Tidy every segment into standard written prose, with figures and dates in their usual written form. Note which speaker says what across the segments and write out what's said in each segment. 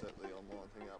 Speaker 1: set the online thing up.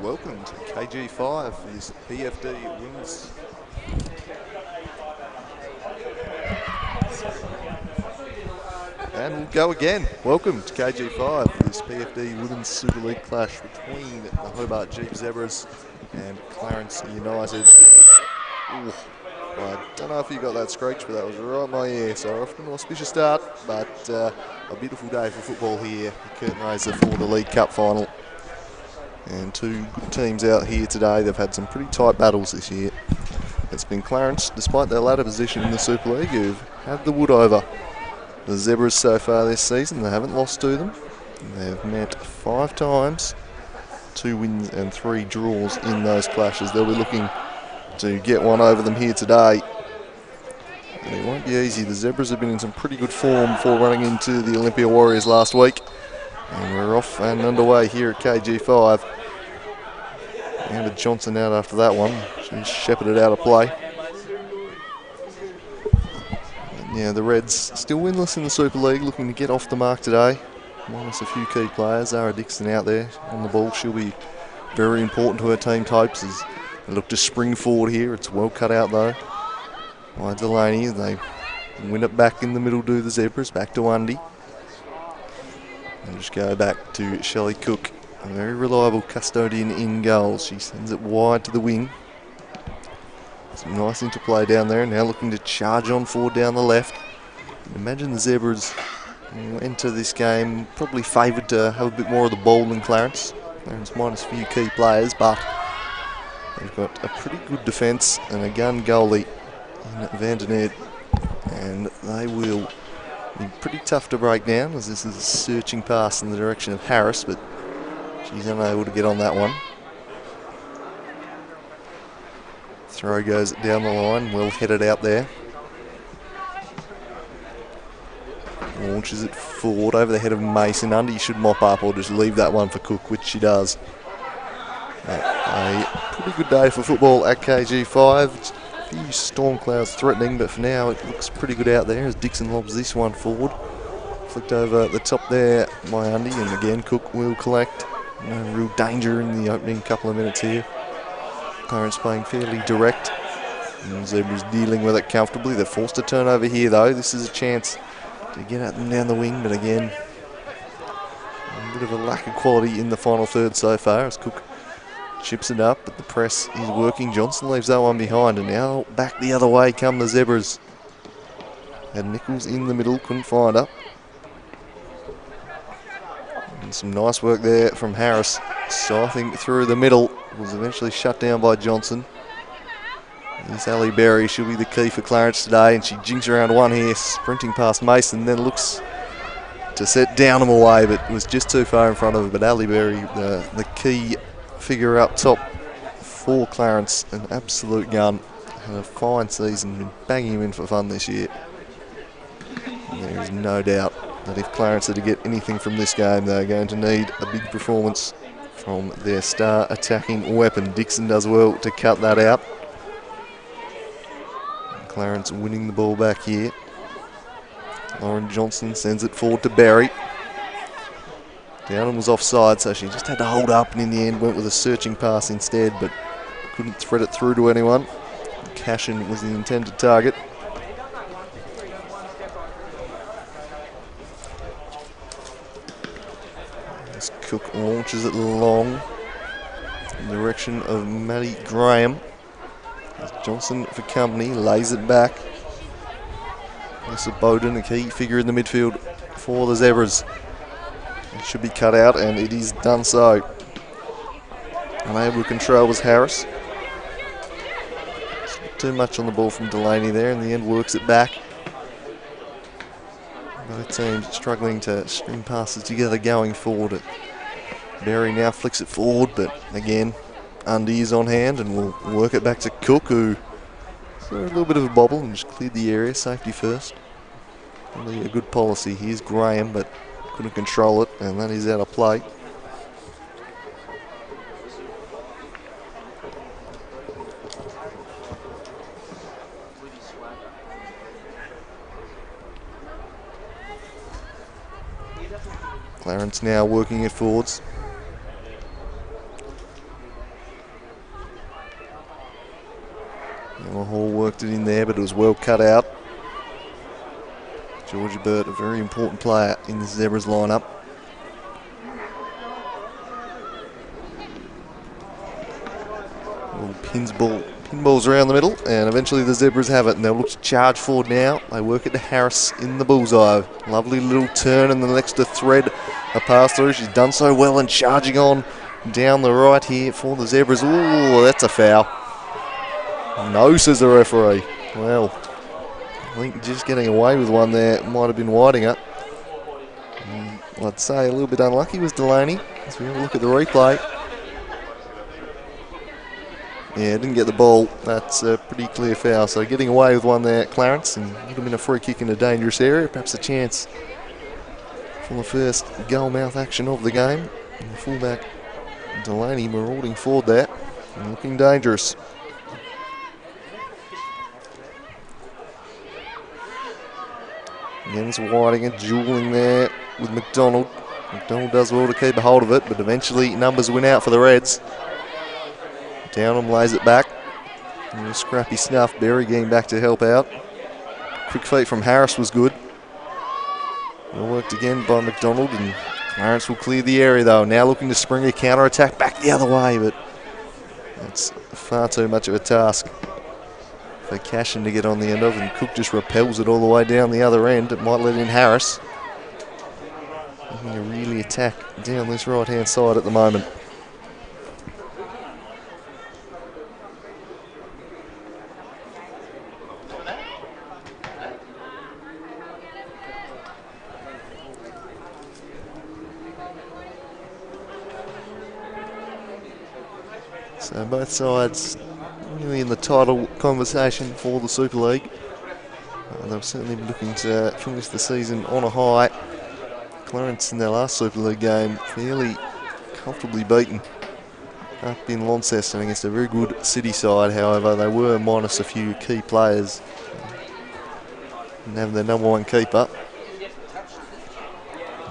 Speaker 1: Welcome to KG5 for this PFD Women's. And we'll go again. Welcome to KG5 for this PFD Women's Super League clash between the Hobart Jeep Zebras and Clarence United. Ooh, I don't know if you got that screech, but that was right in my ear. So often an auspicious start, but a beautiful day for football here. The curtain raiser for the League Cup final. And two good teams out here today. They've had some pretty tight battles this year. It's been Clarence, despite their ladder position in the Super League, who've had the wood over the Zebras so far this season. They haven't lost to them. They've met 5 times, 2 wins and 3 draws in those clashes. They'll be looking to get one over them here today. And it won't be easy. The Zebras have been in some pretty good form before running into the Olympia Warriors last week. And we're off and underway here at KG5. Amber Johnson out after that one. She's shepherded out of play. And yeah, the Reds still winless in the Super League, looking to get off the mark today. Minus a few key players. Zara Dixon out there on the ball. She'll be very important to her team's hopes as they look to spring forward here. It's well cut out though by Delaney. They win it back in the middle, do the Zebras. Back to Undy. And just go back to Shelley Cook, a very reliable custodian in goals. She sends it wide to the wing. Some nice interplay down there. Now looking to charge on forward down the left. Imagine the Zebras enter this game probably favoured to have a bit more of the ball than Clarence. Clarence minus a few key players, but they've got a pretty good defence and a gun goalie in Van den Eerd. And they will be pretty tough to break down, as this is a searching pass in the direction of Harris, but she's unable to get on that one. Throw goes down the line, well headed out there. Launches it forward over the head of Mason. Undy should mop up or just leave that one for Cook, which she does. A pretty good day for football at KG5. A few storm clouds threatening, but for now it looks pretty good out there as Dixon lobs this one forward. Flicked over the top there by Undy, and again Cook will collect. No real danger in the opening couple of minutes here. Clarence playing fairly direct, and Zebras dealing with it comfortably. They're forced to turn over here though. This is a chance to get at them down the wing, but again, a bit of a lack of quality in the final third so far as Cook chips it up, but the press is working. Johnson leaves that one behind, and now back the other way come the Zebras. Had Nichols in the middle, couldn't find her. And some nice work there from Harris. Scything through the middle, was eventually shut down by Johnson. Here's Ali Berry, she'll be the key for Clarence today, and she jinks around one here, sprinting past Mason, then looks to set Downham away, but was just too far in front of her. But Ali Berry, the key figure up top for Clarence, an absolute gun. had a fine season, been banging him in for fun this year. And there is no doubt that if Clarence are to get anything from this game, they're going to need a big performance from their star attacking weapon. Dixon does well to cut that out. Clarence winning the ball back here. Lauren Johnson sends it forward to Barry. Downham was offside, so she just had to hold up, and in the end went with a searching pass instead, but couldn't thread it through to anyone. Cashin was the intended target. As Cook launches it long in the direction of Maddie Graham. As Johnson for company, lays it back. Lisa Bowden, a key figure in the midfield for the Zebras. It should be cut out, and it is done so. Unable to control was Harris. Too much on the ball from Delaney there. In the end, works it back. Both teams struggling to string passes together going forward. Berry now flicks it forward, but again, Undy is on hand and will work it back to Cook, who saw a little bit of a bobble and just cleared the area, safety first. Really a good policy. Here's Graham, but couldn't control it, and that is out of play. Clarence now working it forwards. Emma Hall worked it in there, but it was well cut out. Georgia Burt, a very important player in the Zebras lineup. Pinballs around the middle, and eventually the Zebras have it, and they'll look to charge forward now. They work it to Harris in the bullseye. Lovely little turn, and the next to thread a pass through. She's done so well, and charging on down the right here for the Zebras. Ooh, that's a foul. No, says the referee. Well, I think just getting away with one there might have been Whitingham. I'd say a little bit unlucky was Delaney. As we have a look at the replay. Yeah, didn't get the ball. That's a pretty clear foul. So getting away with one there, Clarence, and would have been a free kick in a dangerous area. Perhaps a chance for the first goal-mouth action of the game. And the fullback, Delaney, marauding forward there and looking dangerous. Again, it's Whitingham dueling there with McDonald. McDonald does well to keep a hold of it, but eventually numbers win out for the Reds. Downham lays it back. And a scrappy snuff. Berry getting back to help out. Quick feet from Harris was good. Well worked again by McDonald, and Clarence will clear the area though. Now looking to spring a counter-attack back the other way, but that's far too much of a task for Cashin to get on the end of, and Cook just repels it all the way down the other end. It might let in Harris. Looking to really attack down this right-hand side at the moment. So both sides really in the title conversation for the Super League. They'll certainly be looking to finish the season on a high. Clarence in their last Super League game fairly comfortably beaten up in Launceston against a very good City side. However, they were minus a few key players and having their number one keeper.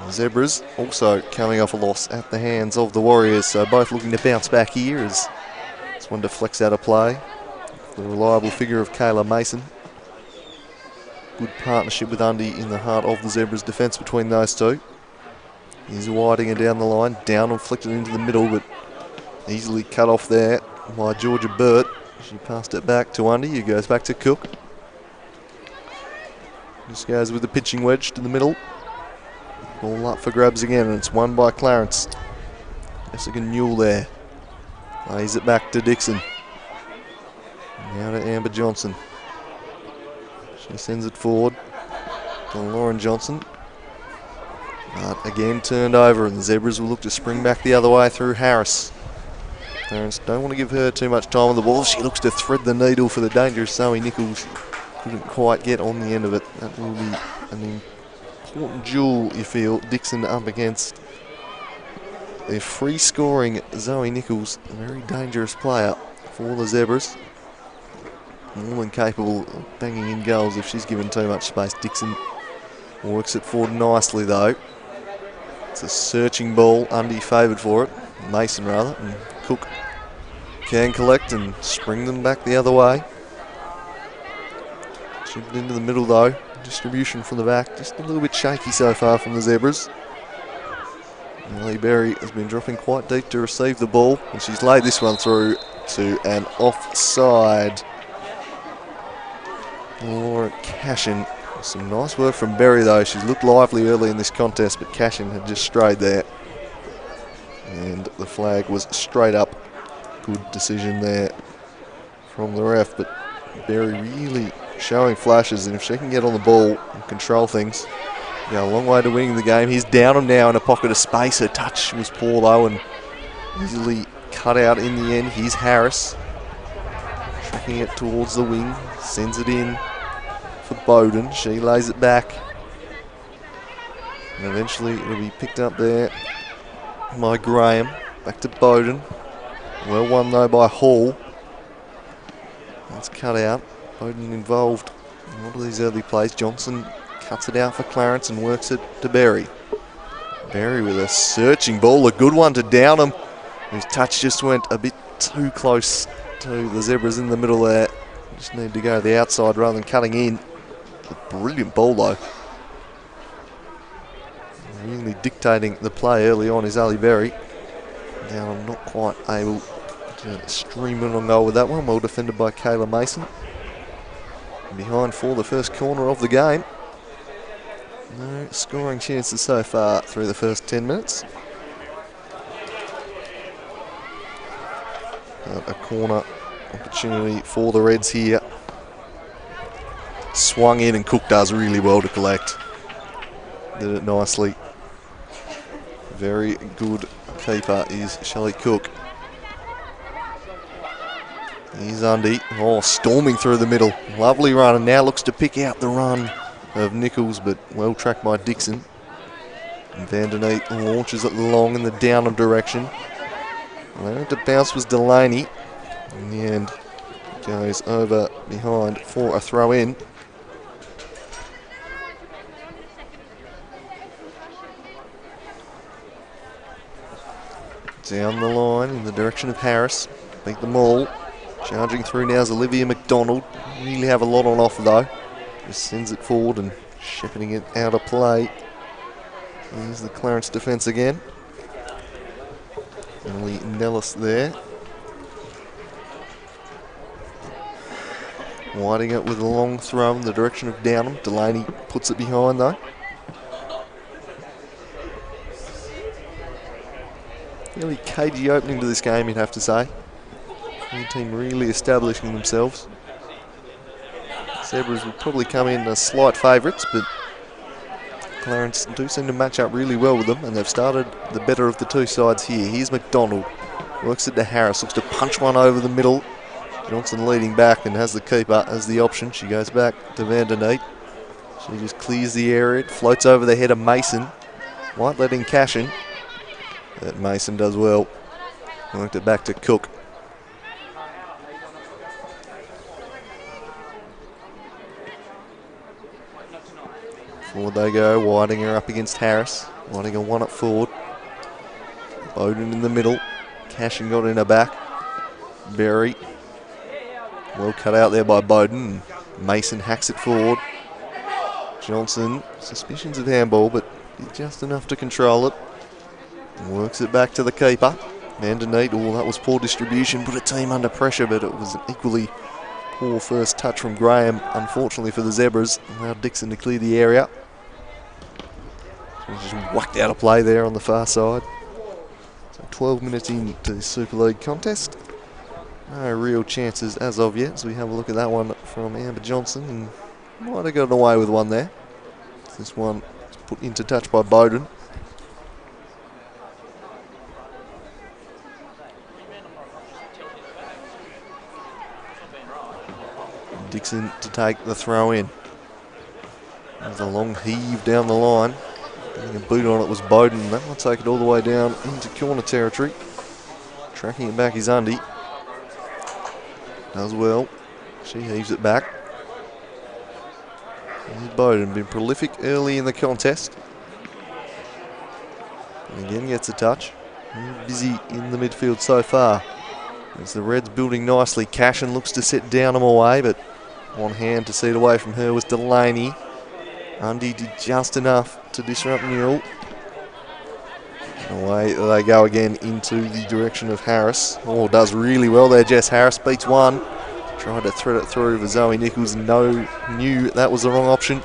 Speaker 1: The Zebras also coming off a loss at the hands of the Warriors, so both looking to bounce back here as this one deflects out of play. The reliable figure of Kayla Mason. Good partnership with Undy in the heart of the Zebras' defence between those two. He's Whitingham down the line, down and flicked it into the middle, but easily cut off there by Georgia Burt. She passed it back to Undy, who goes back to Cook. Just goes with the pitching wedge to the middle. Ball up for grabs again, and it's won by Clarence. Jessica Newell there. Lays it back to Dixon. Now to Amber Johnson. She sends it forward to Lauren Johnson. But again turned over, and the Zebras will look to spring back the other way through Harris. Clarence don't want to give her too much time on the ball. She looks to thread the needle for the dangerous Zoe Nichols. Couldn't quite get on the end of it. That will be an important duel, you feel. Dixon up against a free-scoring Zoe Nichols, a very dangerous player for the Zebras. More than capable of banging in goals if she's given too much space. Dixon works it forward nicely though. It's a searching ball, Undy favoured for it. Mason rather, and Cook can collect and spring them back the other way. Chipped into the middle though. Distribution from the back, just a little bit shaky so far from the Zebras. Ellie Berry has been dropping quite deep to receive the ball, and she's laid this one through to an offside. Laura Cashin. Some nice work from Berry though. She's looked lively early in this contest, but Cashin had just strayed there. And the flag was straight up. Good decision there from the ref, but Berry really showing flashes, and if she can get on the ball and control things, go a long way to winning the game. He's Downham now in a pocket of space. Her touch was poor though and easily cut out in the end. Here's Harris, tracking it towards the wing, sends it in for Bowden. She lays it back, and eventually it'll be picked up there by Graham. Back to Bowden. Well won though by Hall. That's cut out. Bowden involved in a lot of these early plays. Johnson cuts it out for Clarence and works it to Berry. Berry with a searching ball, a good one to Downham, whose touch just went a bit too close to the Zebras in the middle there. Just need to go the outside rather than cutting in. A brilliant ball though. Really dictating the play early on is Ali Berry. Downham not quite able to stream in on goal with that one. Well defended by Kayla Mason. Behind for the first corner of the game. No scoring chances so far through the first 10 minutes. A corner opportunity for the Reds here. Swung in and Cook does really well to collect. Did it nicely. Very good keeper is Shelley Cook. Here's Undy. Oh, storming through the middle. Lovely run, and now looks to pick out the run of Nichols, but well tracked by Dixon. And Vanderneet launches it long in the Downham direction. There to bounce was Delaney. In the end, goes over behind for a throw in. Down the line in the direction of Harris. Beat them all. Charging through now is Olivia McDonald. Really have a lot on offer though. Just sends it forward and shepherding it out of play. Here's the Clarence defence again. Emily Nellis there. Winding it with a long throw in the direction of Downham. Delaney puts it behind though. Really cagey opening to this game, you'd have to say. The team really establishing themselves. Zebras will probably come in as slight favourites, but Clarence do seem to match up really well with them, and they've started the better of the two sides here. Here's McDonald. Works it to Harris. Looks to punch one over the middle. Johnson leading back and has the keeper as the option. She goes back to Vanderneet. She just clears the area. It floats over the head of Mason. Might let in Cashin. But Mason does well. Worked it back to Cook. Forward they go. Whitinger up against Harris. Whitinger won it forward. Bowden in the middle. Cashin got in her back. Berry. Well cut out there by Bowden. Mason hacks it forward. Johnson, suspicions of handball, but just enough to control it. Works it back to the keeper. Vanderneet, oh, that was poor distribution, put a team under pressure, but it was an equally poor first touch from Graham, unfortunately for the Zebras. Allowed Dixon to clear the area. Just whacked out of play there on the far side. So 12 minutes into the Super League contest. No real chances as of yet, so we have a look at that one from Amber Johnson, and might have gotten away with one there. This one is put into touch by Bowden. Dixon to take the throw in. There's a long heave down the line. Getting a boot on it was Bowden. That will take it all the way down into corner territory. Tracking it back is Undy. Does well. She heaves it back. And Bowden been prolific early in the contest. And again gets a touch. Busy in the midfield so far. As the Reds building nicely. Cashin looks to set Downham away, but on hand to see it away from her was Delaney. Undy did just enough to disrupt Newell. Away they go again into the direction of Harris. Oh, does really well there, Jess Harris. Beats one. Tried to thread it through for Zoe Nichols. Knew that was the wrong option.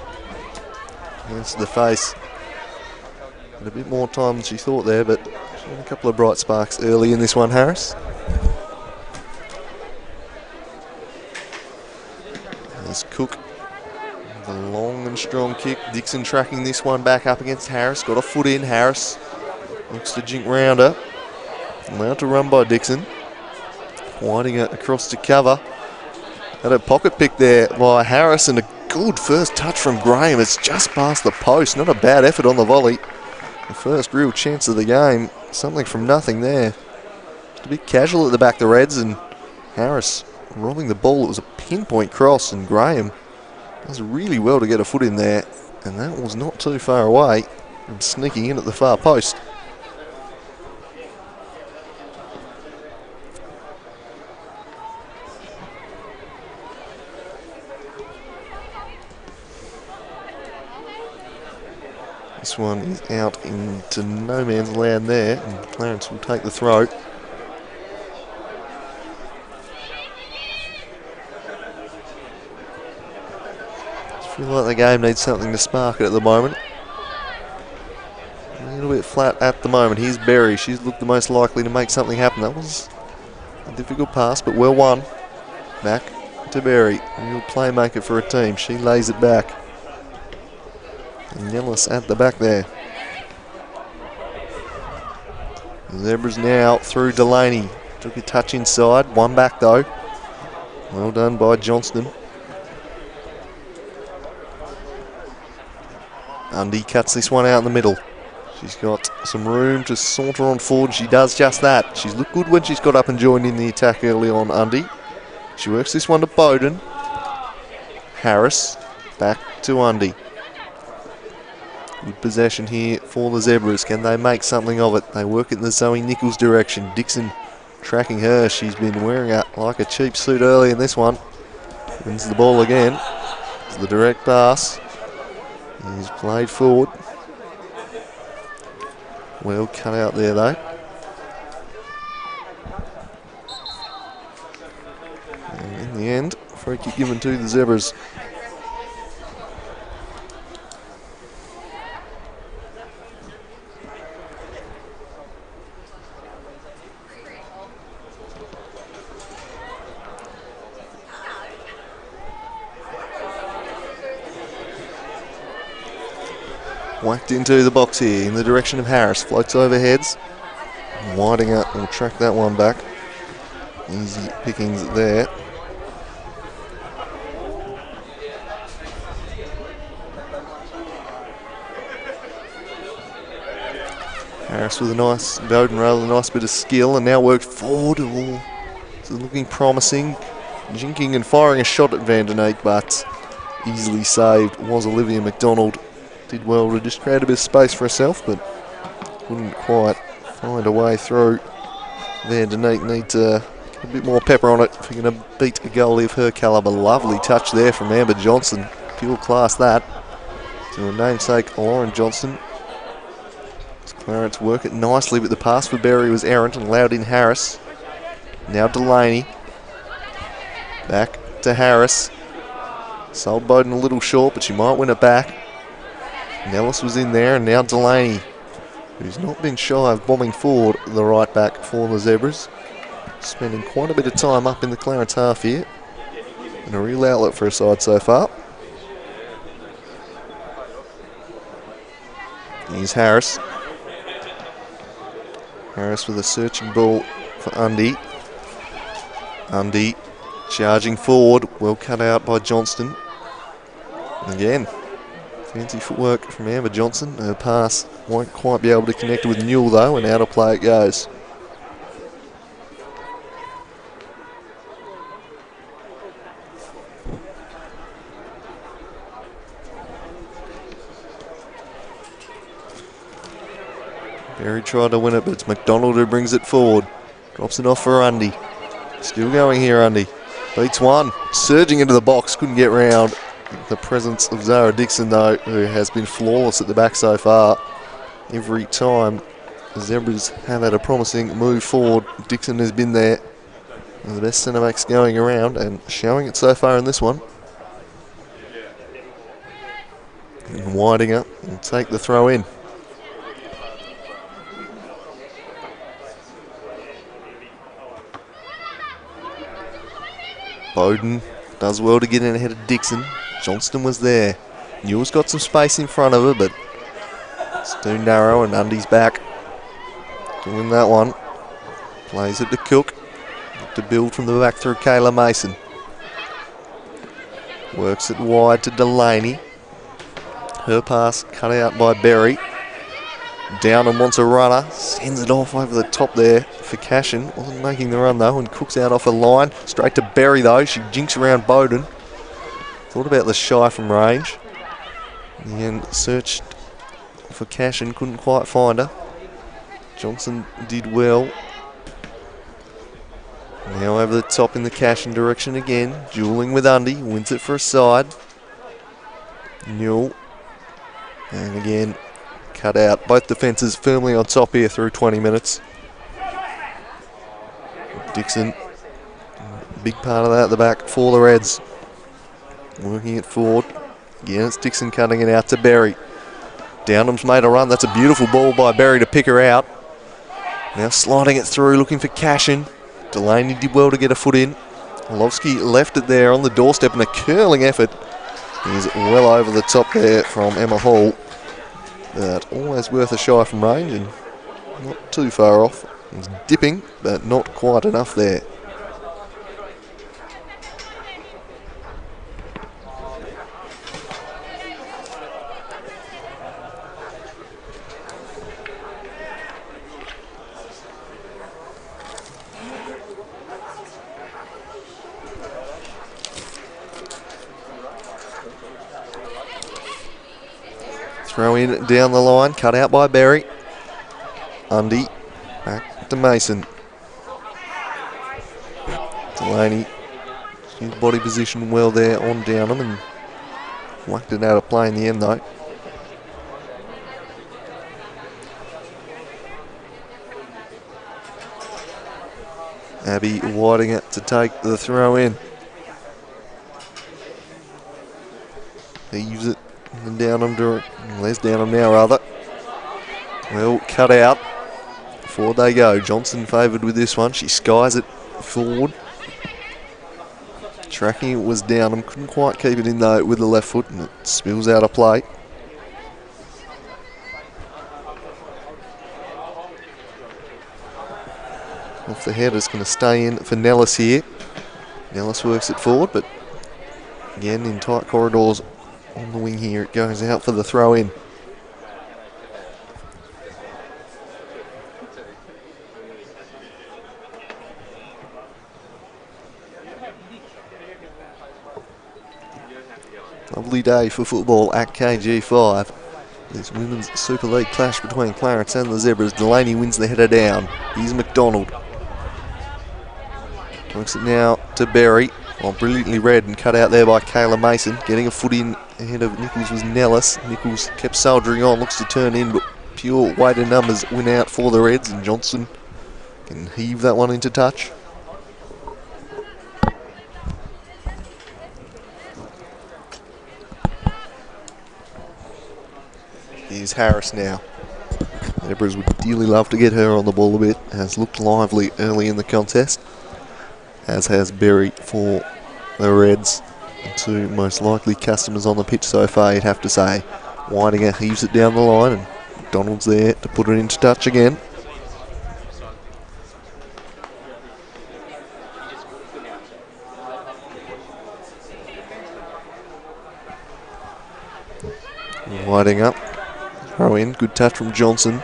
Speaker 1: Against the face. Had a bit more time than she thought there, but she had a couple of bright sparks early in this one, Harris. There's Cook. The long and strong kick. Dixon tracking this one back up against Harris. Got a foot in. Harris looks to jink round her. Allowed to run by Dixon. Winding it across to cover. Had a pocket pick there by Harris and a good first touch from Graham. It's just past the post. Not a bad effort on the volley. The first real chance of the game. Something from nothing there. Just a bit casual at the back, the Reds, and Harris robbing the ball. It was a pinpoint cross, and Graham does really well to get a foot in there, and that was not too far away from sneaking in at the far post. This one is out into no man's land there, and Clarence will take the throw. I feel like the game needs something to spark it at the moment. A little bit flat at the moment. Here's Berry. She's looked the most likely to make something happen. That was a difficult pass, but well won. Back to Berry. Real playmaker for a team. She lays it back. And Nellis at the back there. The Zebras now through Delaney. Took a touch inside. One back though. Well done by Johnston. Undy cuts this one out in the middle. She's got some room to saunter on forward. She does just that. She's looked good when she's got up and joined in the attack early on, Undy. She works this one to Bowden. Harris back to Undy. Good possession here for the Zebras. Can they make something of it? They work it in the Zoe Nichols direction. Dixon tracking her. She's been wearing it like a cheap suit early in this one. Wins the ball again. It's the direct pass. He's played forward. Well cut out there though. And in the end, free kick given to the Zebras. Whacked into the box here in the direction of Harris. Floats overheads. Winding up, will track that one back. Easy pickings there. Harris with a nice, Bowden rather a nice bit of skill, and now worked forward. Oh, it's looking promising. Jinking and firing a shot at Van Den Eyck, but easily saved was Olivia McDonald. Did well to just create a bit of space for herself, but couldn't quite find a way through. Van Den Eyck needs a bit more pepper on it if you're going to beat a goalie of her calibre. Lovely touch there from Amber Johnson. Pure class that. To her namesake, Lauren Johnson. Clarence work it nicely, but the pass for Berry was errant and allowed in Harris. Now Delaney. Back to Harris. Sold Bowden a little short, but she might win it back. Nellis was in there, and now Delaney, who's not been shy of bombing forward the right back for the Zebras. Spending quite a bit of time up in the Clarence half here. And a real outlet for her side so far. Here's Harris. Harris with a searching ball for Undy. Undy Charging forward, well cut out by Johnston. Again, fancy footwork from Amber Johnson. Her pass won't quite be able to connect with Newell though, and out of play it goes. Berry tried to win it, but it's McDonald who brings it forward. Drops it off for Undy. Still going here, Undy. Beats one. Surging into the box, couldn't get round. The presence of Zara Dixon, though, who has been flawless at the back so far. Every time the Zebras have had a promising move forward, Dixon has been there. One of the best centre backs going around and showing it so far in this one. And Widinger will take the throw in. Bowden does well to get in ahead of Dixon. Johnston was there. Newell's got some space in front of her, but it's too narrow, and Undy's back to win that one. Plays it to Cook. To build from the back through Kayla Mason. Works it wide to Delaney. Her pass cut out by Berry. Downham wants a runner. Sends it off over the top there for Cashin. Wasn't making the run though, and Cook's out off a line. Straight to Berry though. She jinks around Bowden. Thought about the shy from range. And searched for Cashin. Couldn't quite find her. Johnson did well. Now over the top in the Cashin direction again. Dueling with Undy. Wins it for a side. Newell. And again, cut out. Both defences firmly on top here through 20 minutes. Dixon, big part of that at the back for the Reds. Working it forward. Again, it's Dixon cutting it out to Berry. Downham's made a run. That's a beautiful ball by Berry to pick her out. Now sliding it through, looking for Cashin. Delaney did well to get a foot in. Olovsky left it there on the doorstep, and a curling effort is well over the top there from Emma Hall. But always worth a shy from range and not too far off. It's dipping, but not quite enough there. Throw in down the line, cut out by Berry. Undy, back to Mason. Delaney, his body position well there on Downham and whacked it out of play in the end though. Abby Widinger to take the throw in. Heaves it and Downham to Les Downham now rather. Well cut out. Forward they go. Johnson favoured with this one. She skies it forward. Tracking it was Downham. Couldn't quite keep it in though with the left foot, and it spills out of play. Off the head, it's going to stay in for Nellis here. Nellis works it forward, but again in tight corridors on the wing here. It goes out for the throw in. Lovely day for football at KG5. This Women's Super League clash between Clarence and the Zebras. Delaney wins the header down. Here's McDonald. Works it now to Berry. Well, brilliantly read and cut out there by Kayla Mason. Getting a foot in ahead of Nichols was Nellis. Nichols kept soldiering on, looks to turn in, but pure weight and numbers win out for the Reds, and Johnson can heave that one into touch. Here's Harris now. Zebras would dearly love to get her on the ball a bit. Has looked lively early in the contest, as has Berry for the Reds. The two most likely customers on the pitch so far, you'd have to say. Widinger heaves it down the line, and McDonald's there to put it into touch again. Winding up. Throw in. Good touch from Johnson.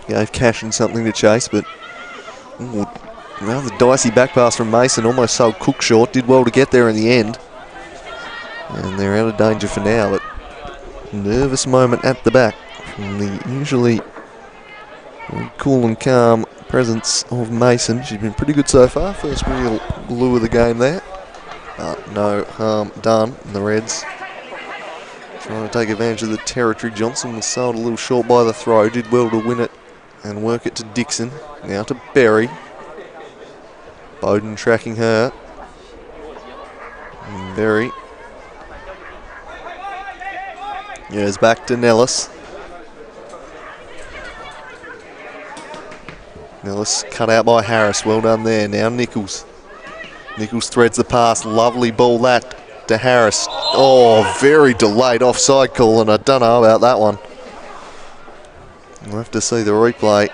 Speaker 1: Gave Cashin something to chase, but rather dicey back pass from Mason. Almost sold Cook short. Did well to get there in the end. And they're out of danger for now, but nervous moment at the back from the usually cool and calm presence of Mason. She's been pretty good so far. First real glue of the game there. No harm done. And the Reds trying to take advantage of the territory. Johnson was sold a little short by the throw. Did well to win it and work it to Dixon. Now to Berry. Bowden tracking her. And Berry. Goes back to Nellis. Nellis cut out by Harris. Well done there. Now Nichols. Nichols threads the pass. Lovely ball that to Harris. Oh, very delayed offside call, and I don't know about that one. We'll have to see the replay.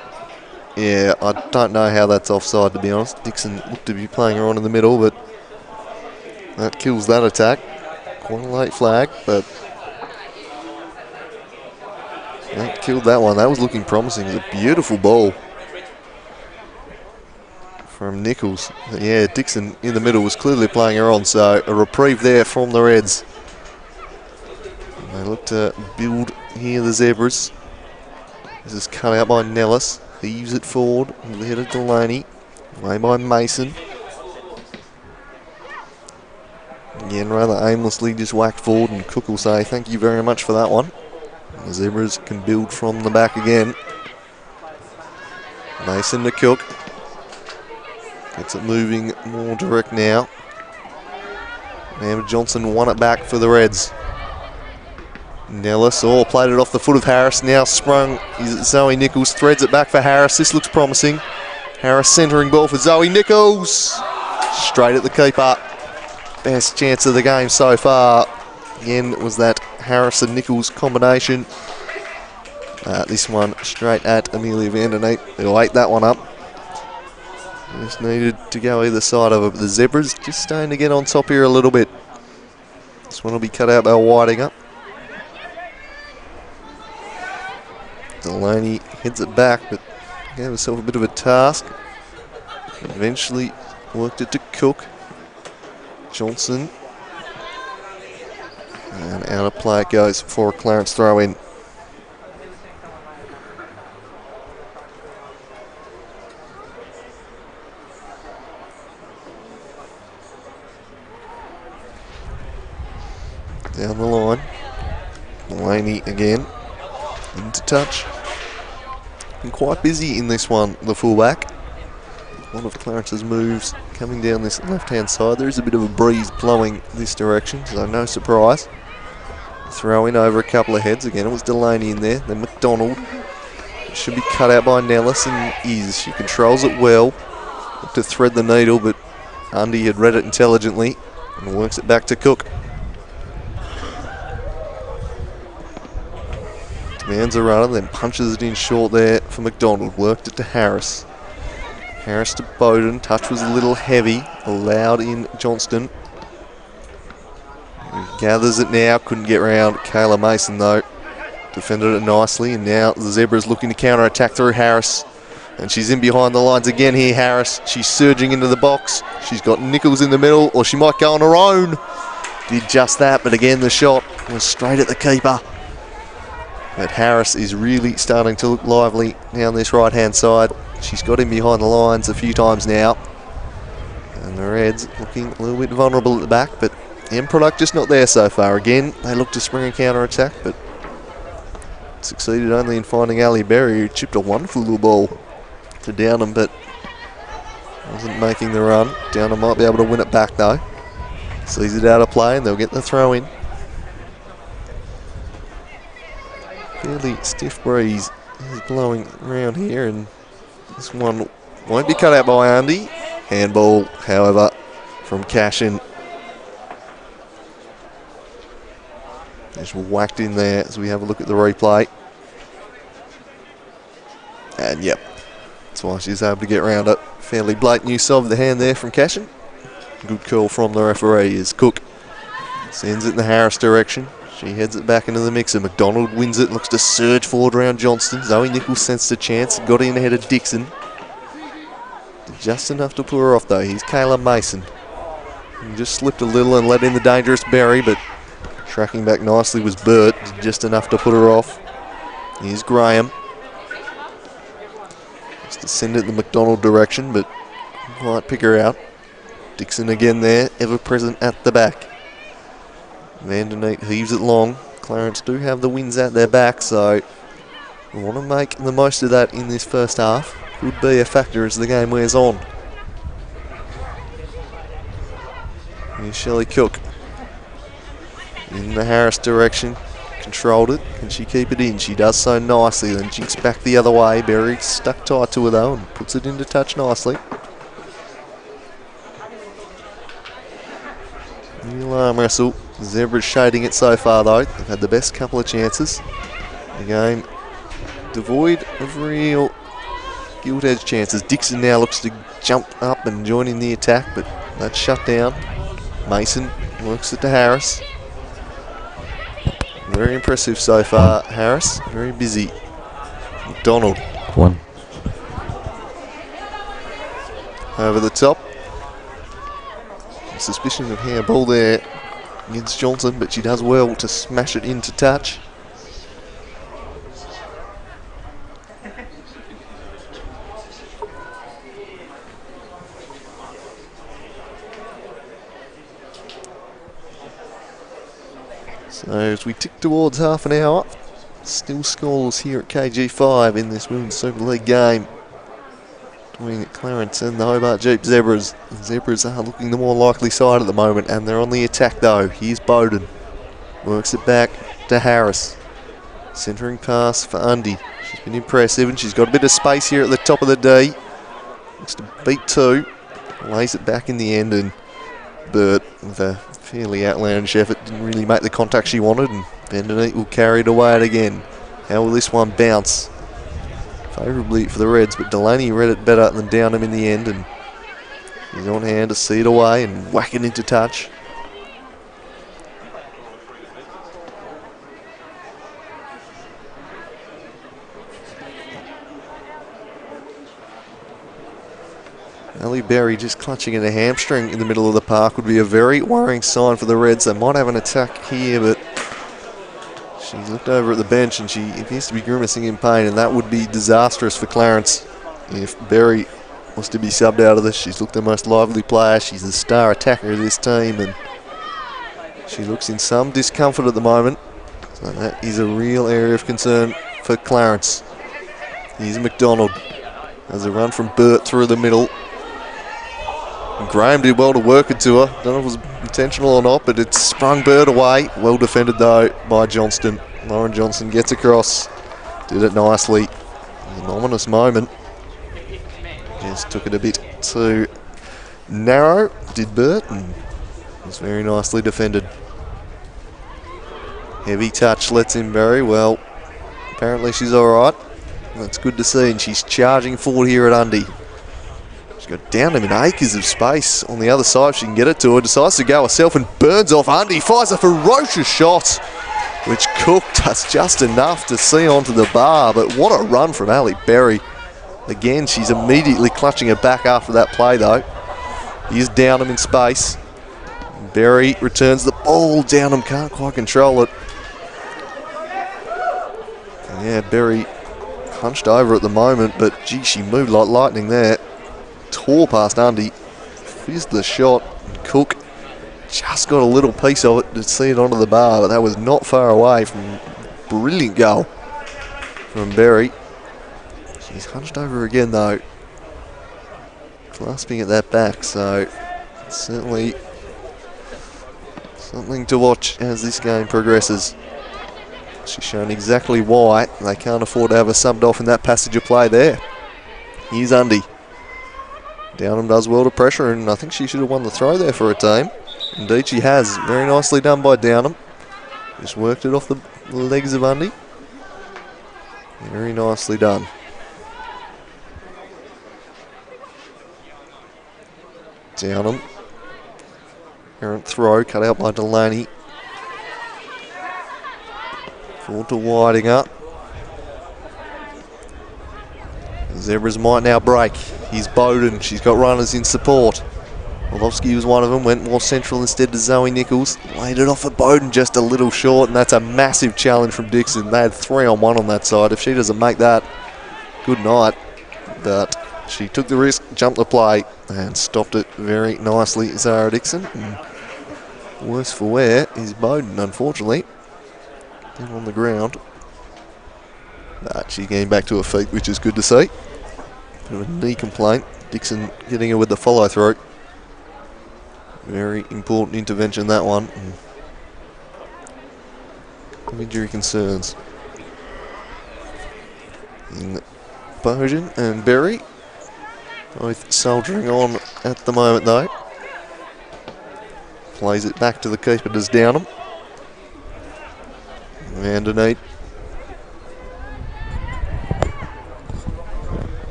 Speaker 1: Yeah, I don't know how that's offside, to be honest. Dixon looked to be playing her on in the middle, but that kills that attack. Quite a late flag, but that killed that one. That was looking promising. It was a beautiful ball from Nichols. Yeah, Dixon in the middle was clearly playing her on, so a reprieve there from the Reds. And they look to build here, the Zebras. This is cut out by Nellis. Heaves it forward. The head of Delaney. Away by Mason. Again, rather aimlessly just whacked forward, and Cook will say thank you very much for that one. The Zebras can build from the back again. Mason to Cook. Gets it moving more direct now. Amber Johnson won it back for the Reds. Nellis, played it off the foot of Harris. Now sprung is Zoe Nichols. Threads it back for Harris. This looks promising. Harris centering ball for Zoe Nichols. Straight at the keeper. Best chance of the game so far. Again, was that Harris and Nichols combination. This one straight at Amelia Vanderneet. He'll ate that one up. Just needed to go either side of it. But the Zebras just starting to get on top here a little bit. This one will be cut out by Whiting up. Delaney heads it back, but gave herself a bit of a task. Eventually worked it to Cook. Johnson. And out of play it goes for a Clarence throw in. Down the line. Delaney again. Into touch. Been quite busy in this one, the fullback. A lot of Clarence's moves coming down this left-hand side. There is a bit of a breeze blowing this direction, so no surprise. Throw in over a couple of heads. Again, it was Delaney in there. Then McDonald. It should be cut out by Nellis, and is. She controls it well. Looked to thread the needle, but Undy had read it intelligently and works it back to Cook. Demands a runner, then punches it in short there for McDonald. Worked it to Harris. Harris to Bowden. Touch was a little heavy. Allowed in Johnston. He gathers it now. Couldn't get round Kayla Mason though. Defended it nicely, and now the Zebras looking to counter-attack through Harris. And she's in behind the lines again here, Harris. She's surging into the box. She's got Nichols in the middle, or she might go on her own. Did just that, but again the shot was straight at the keeper. But Harris is really starting to look lively down this right-hand side. She's got him behind the lines a few times now. And the Reds looking a little bit vulnerable at the back, but the end product just not there so far. Again, they look to spring a counter-attack, but succeeded only in finding Ali Berry, who chipped a wonderful little ball to Downham, but wasn't making the run. Downham might be able to win it back though. Sees it out of play, and they'll get the throw in. Fairly stiff breeze is blowing around here, and this one won't be cut out by Andy. Handball, however, from Cashin. Just whacked in there as we have a look at the replay. And yep, that's why she's able to get around it. Fairly blatant use of the hand there from Cashin. Good call from the referee as Cook sends it in the Harris direction. She heads it back into the mixer. McDonald wins it, looks to surge forward around Johnston. Zoe Nichols sensed a chance, got in ahead of Dixon. Just enough to pull her off though. Here's Kayla Mason. He just slipped a little and let in the dangerous Berry, but tracking back nicely was Burt. Just enough to put her off. Here's Graham. Just to send it in the McDonald direction, but might pick her out. Dixon again there, ever present at the back. Vanderneet heaves it long. Clarence do have the wins at their back, so we want to make the most of that in this first half. Could be a factor as the game wears on. Here's Shelley Cook in the Harris direction. Controlled it. Can she keep it in? She does so nicely. Then jinks back the other way. Berry stuck tight to her though and puts it into touch nicely. New arm wrestle. Zebra's shading it so far though. They've had the best couple of chances. The game devoid of real gilt-edged chances. Dixon now looks to jump up and join in the attack, but that's shut down. Mason works it to Harris. Very impressive so far, Harris. Very busy. McDonald.
Speaker 2: One.
Speaker 1: Over the top. Suspicion of handball there against Johnson, but she does well to smash it into touch. So as we tick towards half an hour, still scoreless here at KG5 in this Women's Super League game between Clarence and the Hobart Jeep Zebras. The Zebras are looking the more likely side at the moment, and they're on the attack though. Here's Bowden. Works it back to Harris. Centering pass for Undy. She's been impressive and she's got a bit of space here at the top of the D. Looks to beat two. Lays it back in the end, and Burt with a fairly outlandish effort didn't really make the contact she wanted, and Vanderneet will carry it away again. How will this one bounce? Favourably for the Reds, but Delaney read it better than Downham in the end, and he's on hand to see it away and whack it into touch. Ellie Berry just clutching at a hamstring in the middle of the park would be a very worrying sign for the Reds. They might have an attack here, but she's looked over at the bench and she appears to be grimacing in pain, and that would be disastrous for Clarence if Berry was to be subbed out of this. She's looked the most lively player. She's the star attacker of this team, and she looks in some discomfort at the moment. So that is a real area of concern for Clarence. Here's McDonald. There's a run from Burt through the middle. And Graham did well to work it to her. Don't know if it was intentional or not, but it sprung Burt away. Well defended though by Johnston. Lauren Johnson gets across. Did it nicely. An ominous moment. Just took it a bit too narrow, did Burt, and was very nicely defended. Heavy touch lets in Berry. Well, apparently she's alright. That's good to see, and she's charging forward here at Undy. She's got Downham in acres of space on the other side. She can get it to her. Decides to go herself and burns off Undy. Fires a ferocious shot, which Cook does just enough to see onto the bar. But what a run from Ali Berry. Again, she's immediately clutching her back after that play though. Here's Downham in space. Berry returns the ball. Downham can't quite control it. Yeah, Berry hunched over at the moment, but gee, she moved like lightning there. Tore past Undy. Fizzed the shot. Cook just got a little piece of it to see it onto the bar, but that was not far away from brilliant goal from Berry. She's hunched over again though, clasping at that back, so certainly something to watch as this game progresses. She's shown exactly why they can't afford to have her subbed off in that passage of play there. Here's Undy. Downham does well to pressure, and I think she should have won the throw there for a team. Indeed she has. Very nicely done by Downham. Just worked it off the legs of Undy. Very nicely done. Downham. Errant throw cut out by Delaney. Forward to Whiting up. Zebras might now break. Here's Bowden. She's got runners in support. Orlovsky was one of them, went more central instead to Zoe Nichols. Laid it off at Bowden just a little short, and that's a massive challenge from Dixon. They had 3-on-1 on that side. If she doesn't make that, good night. But she took the risk, jumped the play, and stopped it very nicely, Zara Dixon. And worse for wear is Bowden, unfortunately. Down on the ground. But she's getting back to her feet, which is good to see. Bit of a knee complaint. Dixon getting her with the follow through. Very important intervention, that one. Injury concerns. In Bowden and Berry, both soldiering on at the moment though. Plays it back to the keeper, does Downham. Vanderneet.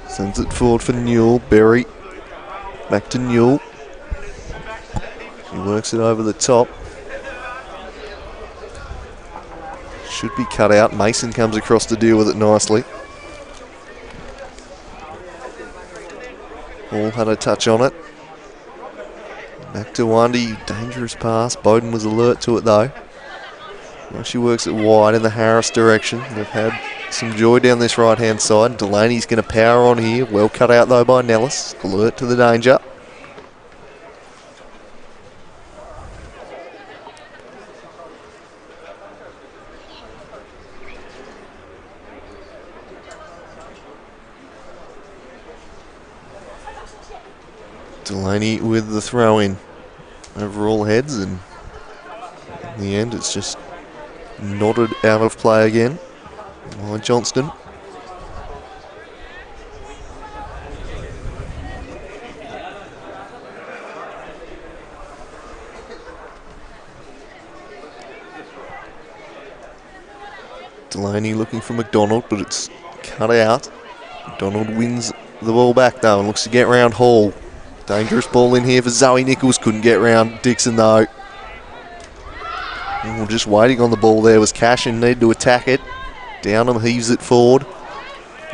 Speaker 1: Sends it forward for Newell. Berry. Back to Newell. She works it over the top. Should be cut out. Mason comes across to deal with it nicely. All had a touch on it. Back to Wundy. Dangerous pass. Bowden was alert to it though. Now she works it wide in the Harris direction. They've had some joy down this right-hand side. Delaney's going to power on here. Well cut out though by Nellis. Alert to the danger. Delaney with the throw-in over all heads, and in the end it's just nodded out of play again by Johnston. Delaney looking for McDonald, but it's cut out. McDonald wins the ball back though and looks to get round Hall. Dangerous ball in here for Zoe Nichols. Couldn't get round Dixon though. And just waiting on the ball there was Cash and needed to attack it. Downham heaves it forward.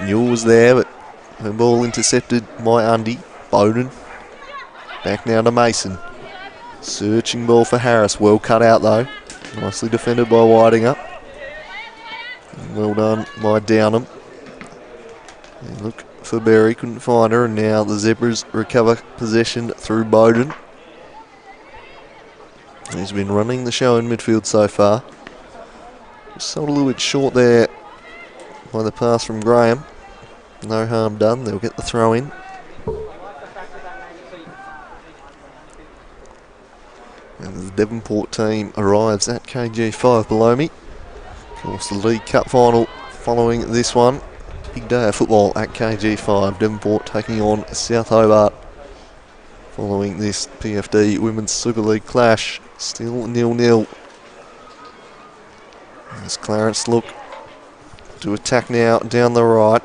Speaker 1: Newell was there, but her ball intercepted by Undy. Bowden. Back now to Mason. Searching ball for Harris. Well cut out though. Nicely defended by Whiting up. And well done by Downham. And look for Berry, couldn't find her, and now the Zebras recover possession through Bowden. He's been running the show in midfield so far. Just sold a little bit short there by the pass from Graham. No harm done, they'll get the throw in. And the Devonport team arrives at KG5 below me. Of course, the League Cup final following this one. Big day of football at KG5. Devonport taking on South Hobart following this PFD Women's Super League clash. Still 0-0. As Clarence look to attack now down the right.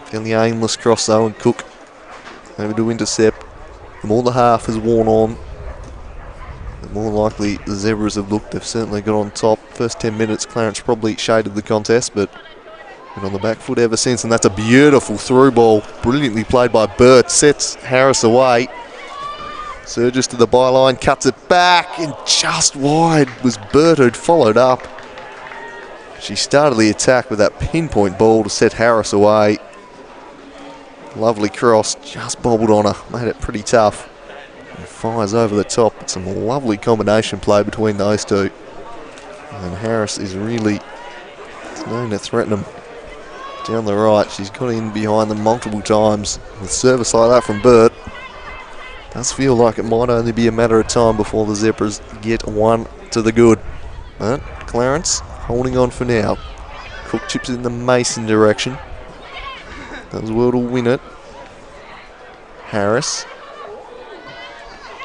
Speaker 1: Fairly aimless cross though, and Cook over to intercept. The more the half has worn on, the more likely the Zebras have looked. They've certainly got on top. First 10 minutes, Clarence probably shaded the contest, but been on the back foot ever since, and that's a beautiful through ball. Brilliantly played by Burt. Sets Harris away. Surges to the byline, cuts it back, and just wide was Burt, who'd followed up. She started the attack with that pinpoint ball to set Harris away. Lovely cross, just bobbled on her, made it pretty tough. And fires over the top. It's some lovely combination play between those two. And Harris is really starting to threaten them. Down the right, she's got in behind them multiple times. With service like that from Burt, does feel like it might only be a matter of time before the Zebras get one to the good. But Clarence holding on for now. Cook chips in the Mason direction. Does well to win it. Harris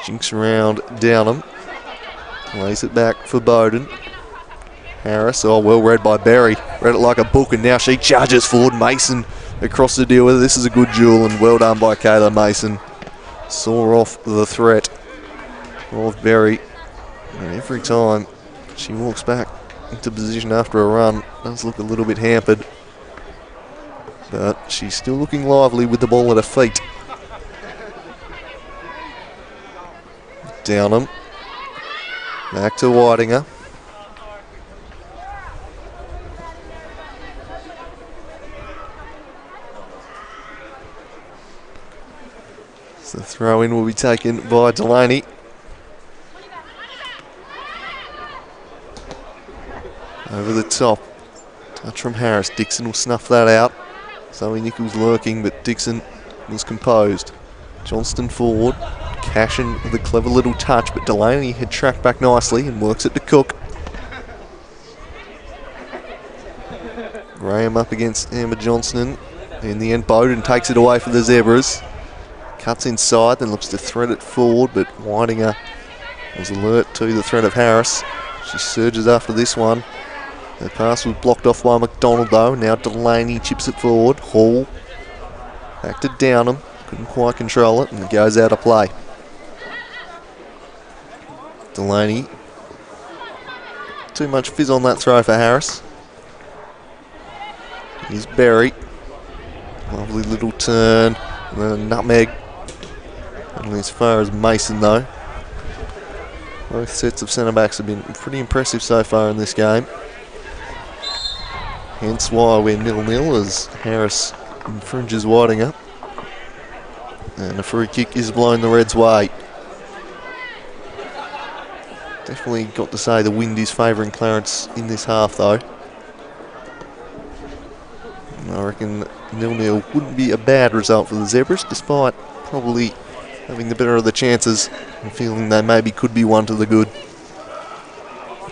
Speaker 1: jinks around Downham. Lays it back for Bowden. Harris, oh, well read by Berry. Read it like a book, and now she charges forward. Mason across to deal with it. This is a good duel, and well done by Kayla Mason. Saw off the threat of Berry. And every time she walks back into position after a run, does look a little bit hampered. But she's still looking lively with the ball at her feet. Downham. Back to Whitinger. So the throw in will be taken by Delaney. Over the top. Touch from Harris. Dixon will snuff that out. Zoe Nichols lurking, but Dixon was composed. Johnston forward. Cashin with a clever little touch, but Delaney had tracked back nicely and works it to Cook. Graham up against Amber Johnston. In the end, Bowden takes it away for the Zebras. Cuts inside, then looks to thread it forward, but Whitinger was alert to the threat of Harris. She surges after this one. The pass was blocked off by McDonald though. Now Delaney chips it forward. Hall back to Downham. Couldn't quite control it and it goes out of play. Delaney. Too much fizz on that throw for Harris. Here's Berry. Lovely little turn. And then a nutmeg. Only as far as Mason though. Both sets of centre backs have been pretty impressive so far in this game. Hence why we're 0-0 as Harris infringes Whitinger. And a free kick is blown the Reds' way. Definitely got to say the wind is favouring Clarence in this half though. And I reckon 0-0 wouldn't be a bad result for the Zebras, despite probably having the better of the chances and feeling they maybe could be one to the good.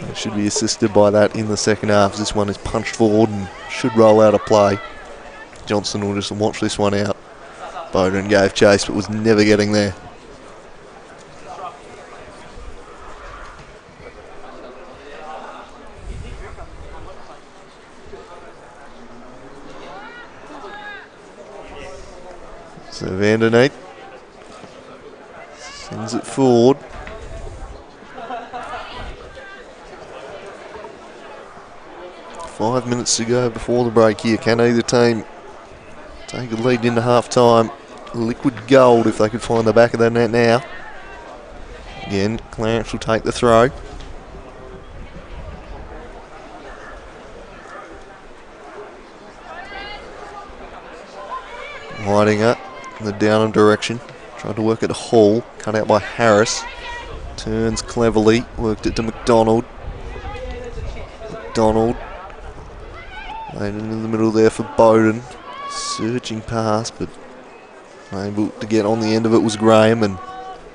Speaker 1: They should be assisted by that in the second half. This one is punched forward and should roll out of play. Johnson will just watch this one out. Bowden gave chase but was never getting there. So Vanderneet sends it forward. Five minutes to go before the break here. Can either team take a lead into half time? Liquid gold if they could find the back of the net now. Again, Clarence will take the throw. Whitinger in the Downham direction. Tried to work at Hall. Cut out by Harris. Turns cleverly. Worked it to McDonald. McDonald. Laid it in the middle there for Bowden. Searching pass, but able to get on the end of it was Graham, and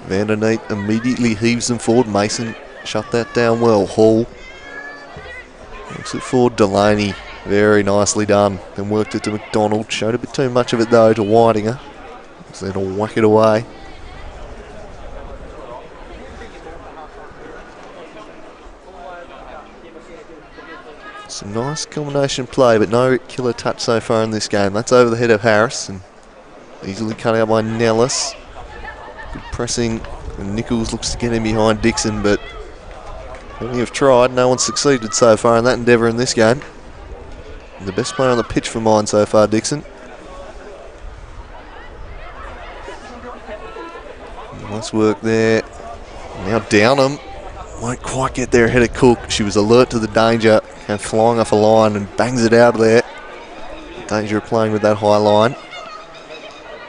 Speaker 1: Vanderneet immediately heaves them forward. Mason shut that down well. Hall looks it forward. Delaney, very nicely done. Then worked it to McDonald. Showed a bit too much of it though to Whitinger. So then he'll whack it away. Some nice combination play, but no killer touch so far in this game. That's over the head of Harris and easily cut out by Nellis. Good pressing. And Nichols looks to get in behind Dixon, but many have tried. No one's succeeded so far in that endeavour in this game. And the best player on the pitch for mine so far, Dixon. Nice work there. Now Downham won't quite get there ahead of Cook. She was alert to the danger, came flying off a line and bangs it out of there. Danger of playing with that high line.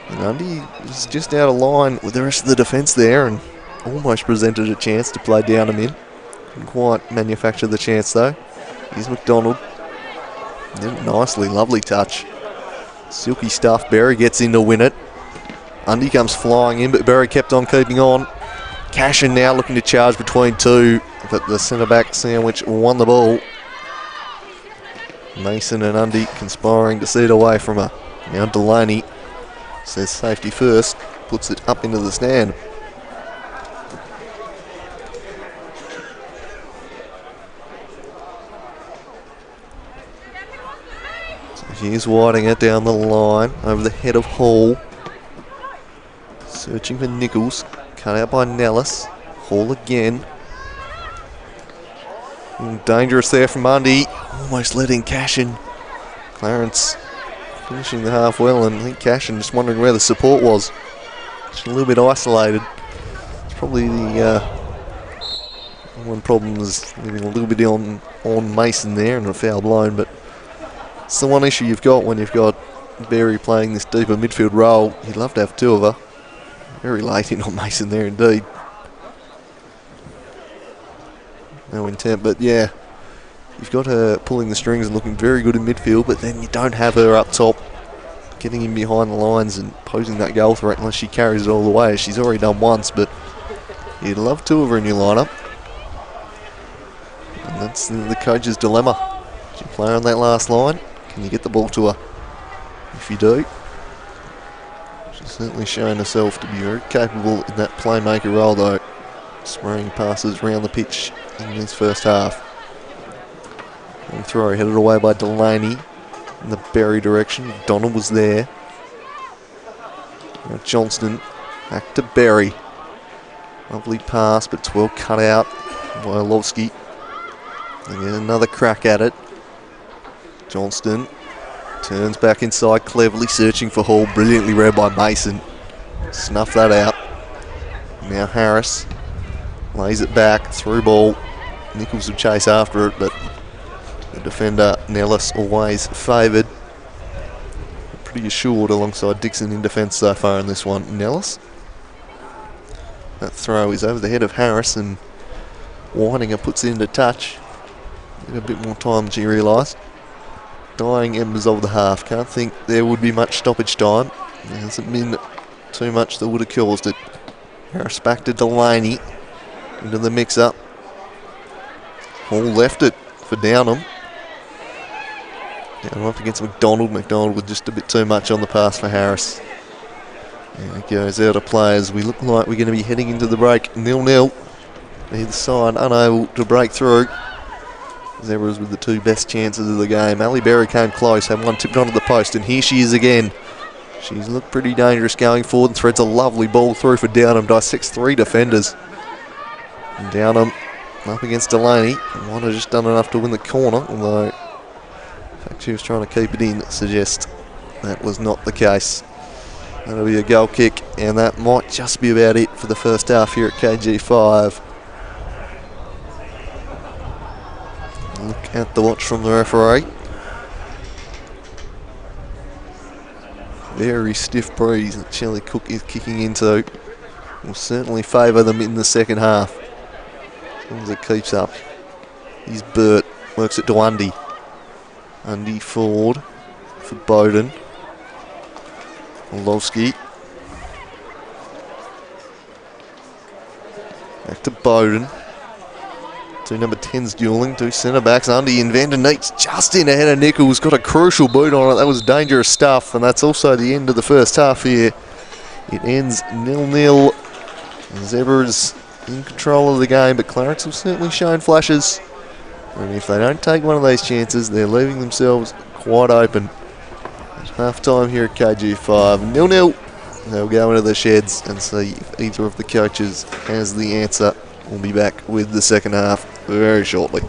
Speaker 1: And Undy was just out of line with the rest of the defence there and almost presented a chance to play Downham in. Couldn't quite manufacture the chance though. Here's McDonald. Did it nicely, lovely touch. Silky stuff. Berry gets in to win it. Undy comes flying in, but Berry kept on keeping on. Cashin now looking to charge between two, but the centre-back sandwich won the ball. Mason and Undy conspiring to see it away from her. Now Delaney says safety first, puts it up into the stand. So here's Whitinger down the line, over the head of Hall. Searching for Nichols, cut out by Nellis. Hall again. Dangerous there from Mundy. Almost letting Cashin. Clarence finishing the half well, and I think Cashin just wondering where the support was. Just a little bit isolated. It's probably the one problem is leaving a little bit on Mason there and a foul blown, but it's the one issue you've got when you've got Berry playing this deeper midfield role. You'd love to have two of her. Very late in on Mason there indeed. No intent, but yeah, you've got her pulling the strings and looking very good in midfield, but then you don't have her up top getting in behind the lines and posing that goal threat unless she carries it all the way. She's already done once, but you'd love two of her in your lineup. And that's the coach's dilemma. Do you play on that last line? Can you get the ball to her? If you do, she's certainly shown herself to be very capable in that playmaker role though, spraying passes around the pitch in this first half. And throw headed away by Delaney in the Berry direction. Donald was there. Now Johnston back to Berry. Lovely pass, but it's well cut out by Olowski. Again, another crack at it. Johnston turns back inside, cleverly searching for Hall. Brilliantly read by Mason. Snuff that out. Now Harris lays it back, through ball. Nichols will chase after it, but the defender, Nellis, always favoured. Pretty assured alongside Dixon in defence so far in this one. Nellis. That throw is over the head of Harris, and Whininger puts it into touch. Get a bit more time than she realised. Dying embers of the half. Can't think there would be much stoppage time. There hasn't been too much that would have caused it. Harris back to Delaney. Into the mix-up. Hall left it for Downham. Downham up against McDonald. McDonald with just a bit too much on the pass for Harris. And it goes out of play as we look like we're going to be heading into the break. 0-0. Either side unable to break through. Zebras with the two best chances of the game. Ali Berry came close, had one tipped onto the post, and here she is again. She's looked pretty dangerous going forward and threads a lovely ball through for Downham. Dissects three defenders. And Downham up against Delaney. Might have just done enough to win the corner, although the fact she was trying to keep it in suggests that was not the case. That'll be a goal kick, and that might just be about it for the first half here at KG5. Look at the watch from the referee. Very stiff breeze that Shelley Cook is kicking into. Will certainly favour them in the second half. As long as it keeps up. Here's Burt. Works it to Undy. Undy forward for Bowden. Olowski. Back to Bowden. Two number 10s duelling, two centre backs. Undy and Van den Neet's just in ahead of Nichols. Got a crucial boot on it. That was dangerous stuff, and that's also the end of the first half here. It ends 0-0. Zebras in control of the game, but Clarence have certainly shown flashes. And if they don't take one of these chances, they're leaving themselves quite open. At half time here at KG5, 0-0. They'll go into the sheds and see if either of the coaches has the answer. We'll be back with the second half very shortly.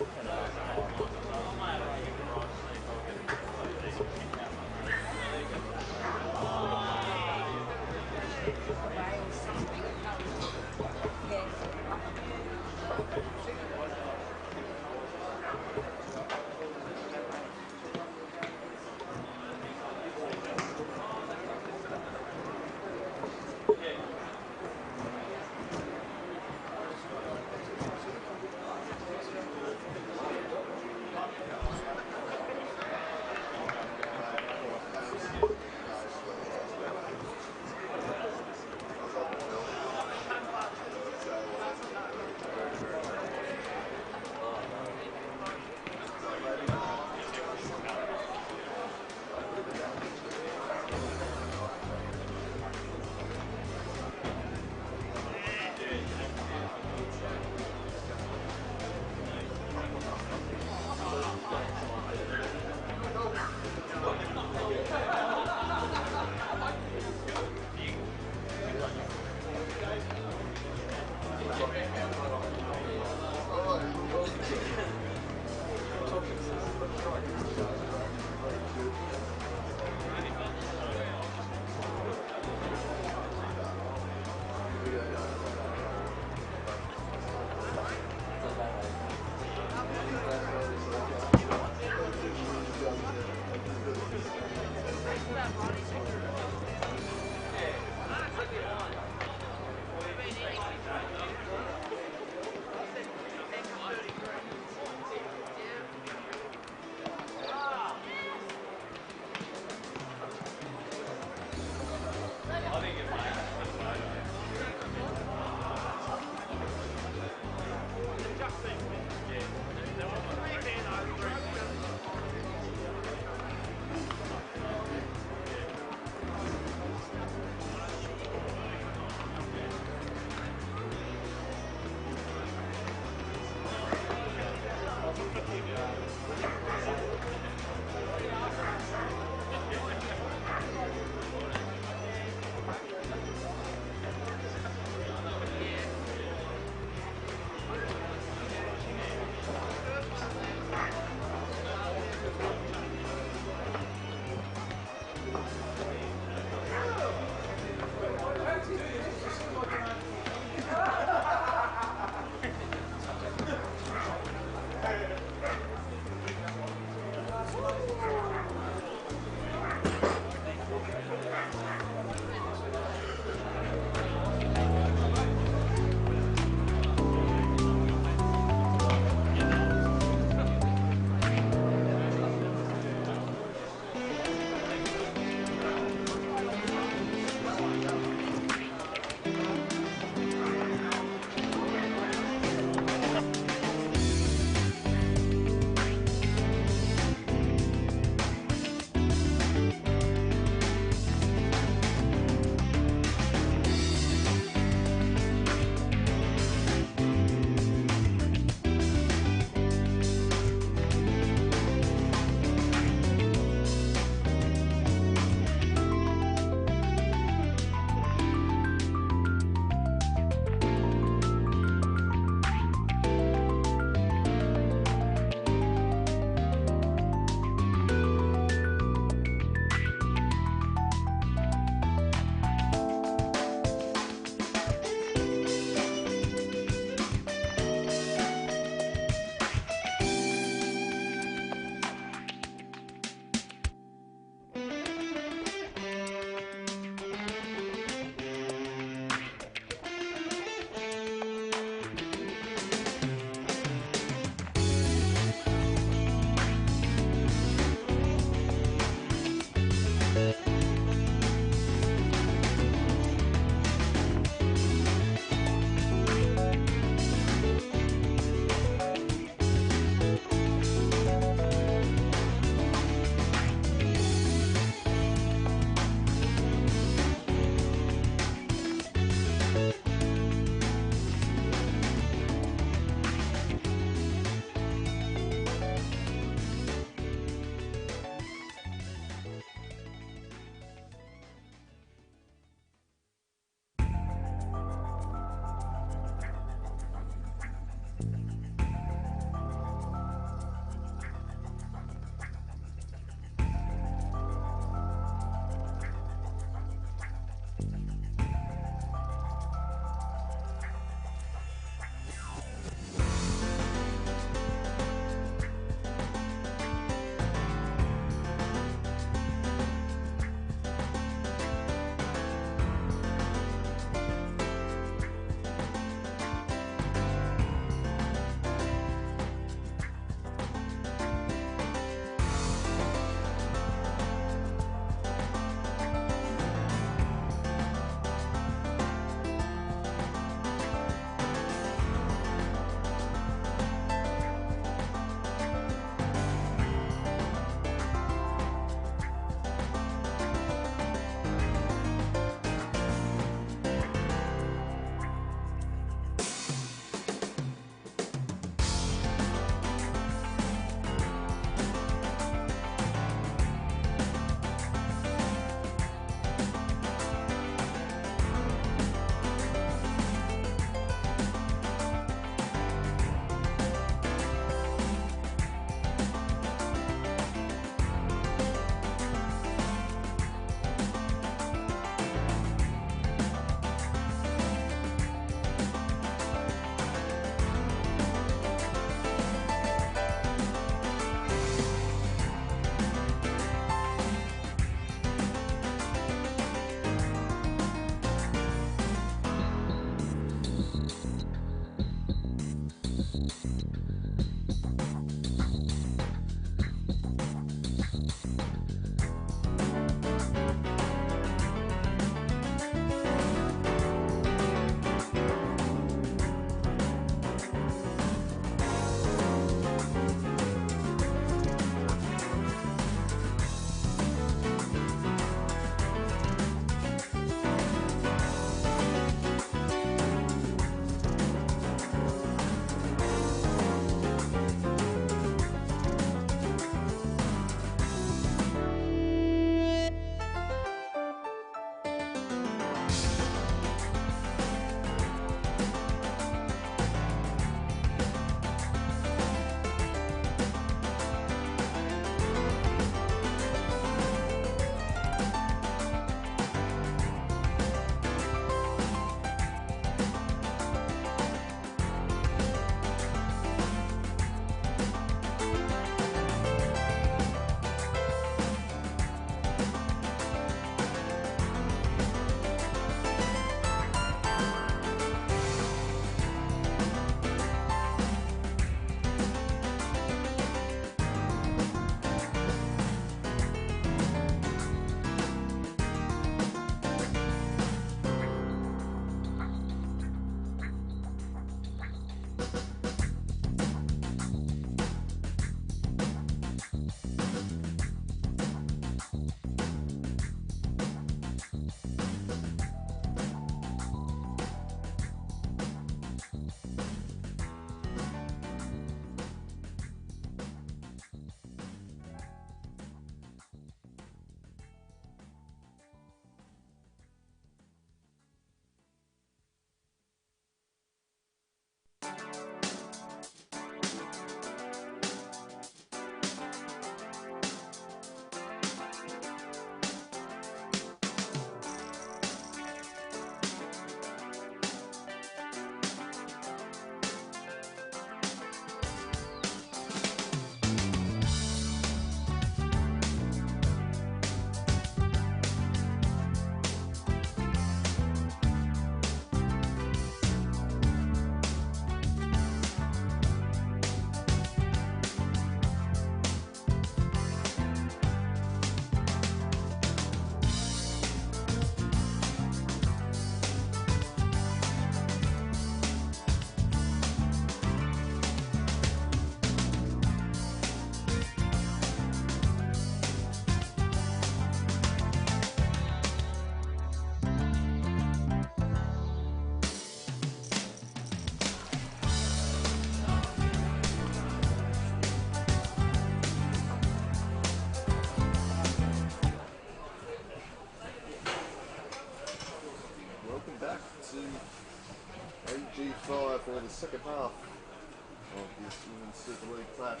Speaker 1: the second half of this Women's Super League clash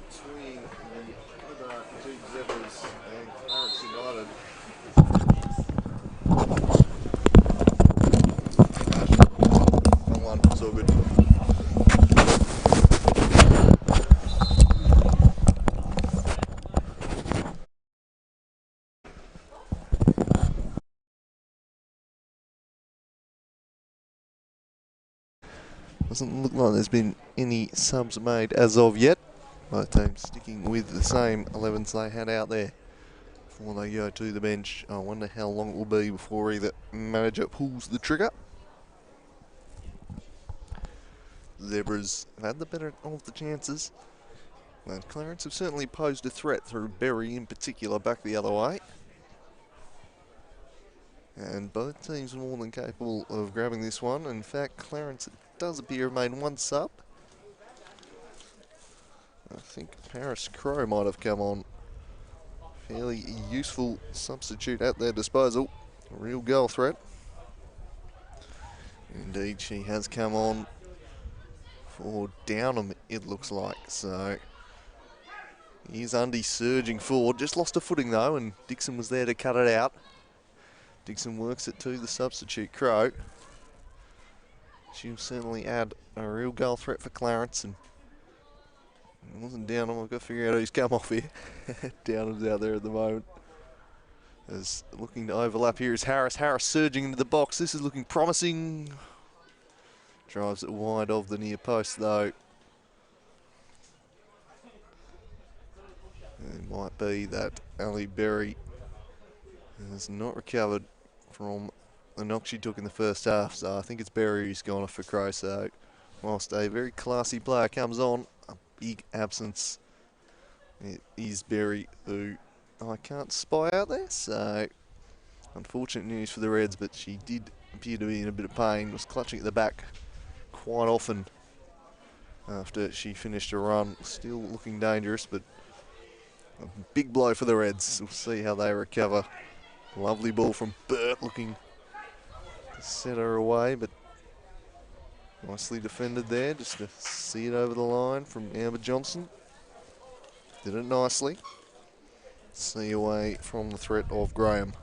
Speaker 1: between the Hobart Jeep Zebras and Clarence United. Come on, it's all good. Doesn't look like there's been any subs made as of yet. Both teams sticking with the same 11s they had out there before they go to the bench. I wonder how long it will be before either manager pulls the trigger. Zebras have had the better of the chances. And Clarence have certainly posed a threat through Berry in particular back the other way. And both teams more than capable of grabbing this one. In fact, Clarence does appear to have made one sub. I think Paris Crow might have come on. Fairly useful substitute at their disposal. A real goal threat. Indeed, she has come on for Downham, it looks like. So here's Undy surging forward. Just lost a footing though, and Dixon was there to cut it out. Dixon works it to the substitute Crow. She'll certainly add a real goal threat for Clarence, and it wasn't Downham. I've got to figure out who's come off here. Downham's out there at the moment. As looking to overlap here is Harris. Harris surging into the box. This is looking promising. Drives it wide of the near post though. It might be that Ali Berry has not recovered from the knock she took in the first half, so I think it's Berry who's gone off for Crow. So whilst a very classy player comes on, a big absence. It is Berry, who I can't spy out there, so unfortunate news for the Reds, but she did appear to be in a bit of pain, was clutching at the back quite often after she finished her run. Still looking dangerous, but a big blow for the Reds. We'll see how they recover. Lovely ball from Burt, looking to set her away, but nicely defended there, just to see it over the line from Amber Johnson. Did it nicely. See away from the threat of Graham.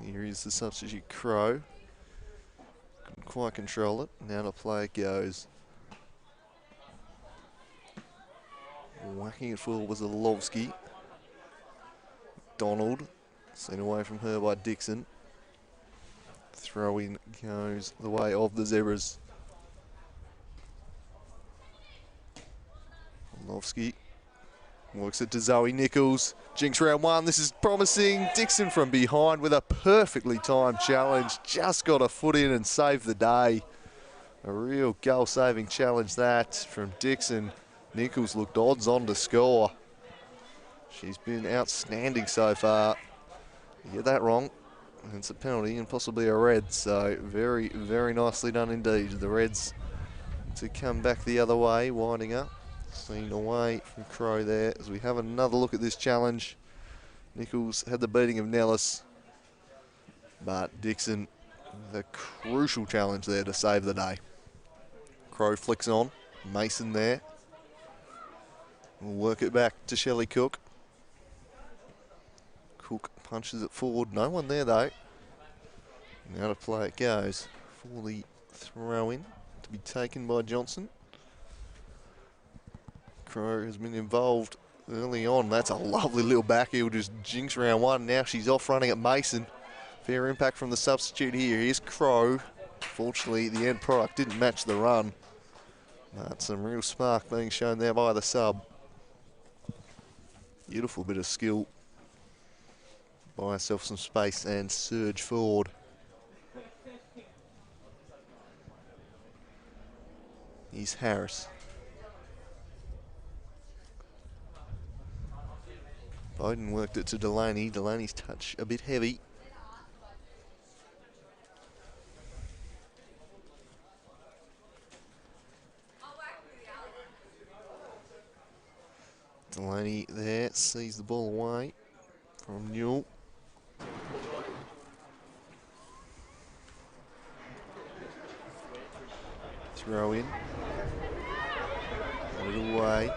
Speaker 1: Here is the substitute Crow. Couldn't quite control it. Now to play it goes. Whacking it forward was Alovsky. Donald, sent away from her by Dixon. Throw in goes the way of the Zebras. Alovsky works it to Zoe Nichols. Jinx round one, this is promising. Dixon from behind with a perfectly timed challenge. Just got a foot in and saved the day. A real goal-saving challenge that from Dixon. Nichols looked odds on to score. She's been outstanding so far. You get that wrong, and it's a penalty and possibly a red. So very, very nicely done indeed. The Reds to come back the other way, winding up. Seen away from Crow there as we have another look at this challenge. Nichols had the beating of Nellis, but Dixon with a crucial challenge there to save the day. Crow flicks on. Mason there. We'll work it back to Shelley Cook. Cook punches it forward. No one there though. Now to play it goes for the throw in to be taken by Johnson. Crow has been involved early on. That's a lovely little back heel. Just jinx round one. Now she's off running at Mason. Fair impact from the substitute here. Here's Crow. Fortunately, the end product didn't match the run. But some real spark being shown there by the sub. Beautiful bit of skill. Buy herself some space and surge forward. Here's Harris. Bowden worked it to Delaney. Delaney's touch a bit heavy. Delaney there sees the ball away from Newell. Throw in. Put it away.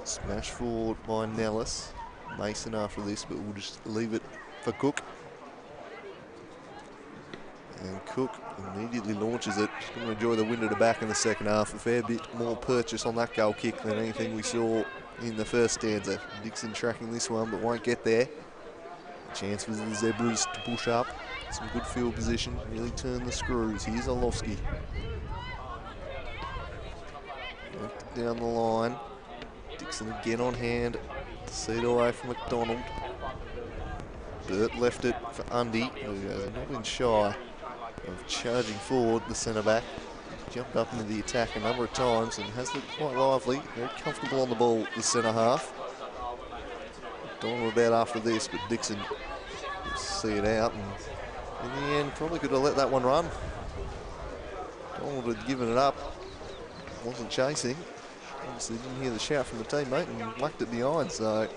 Speaker 1: Smash forward by Nellis. Mason after this, but we'll just leave it for Cook. And Cook immediately launches it. Just going to enjoy the wind at the back in the second half. A fair bit more purchase on that goal kick than anything we saw in the first stanza. Dixon tracking this one, but won't get there. A chance for the Zebras to push up. Some good field position, really turn the screws. Here's Orlovsky. Down the line. Dixon again on hand. Seat away from McDonald. Burt left it for Undy, who has not been shy of charging forward the centre-back. Jumped up into the attack a number of times and has looked quite lively, very comfortable on the ball, the centre-half. McDonald about after this, but Dixon will see it out, and in the end probably could have let that one run. Donald had given it up, wasn't chasing. Obviously didn't hear the shout from the teammate and whacked it behind, so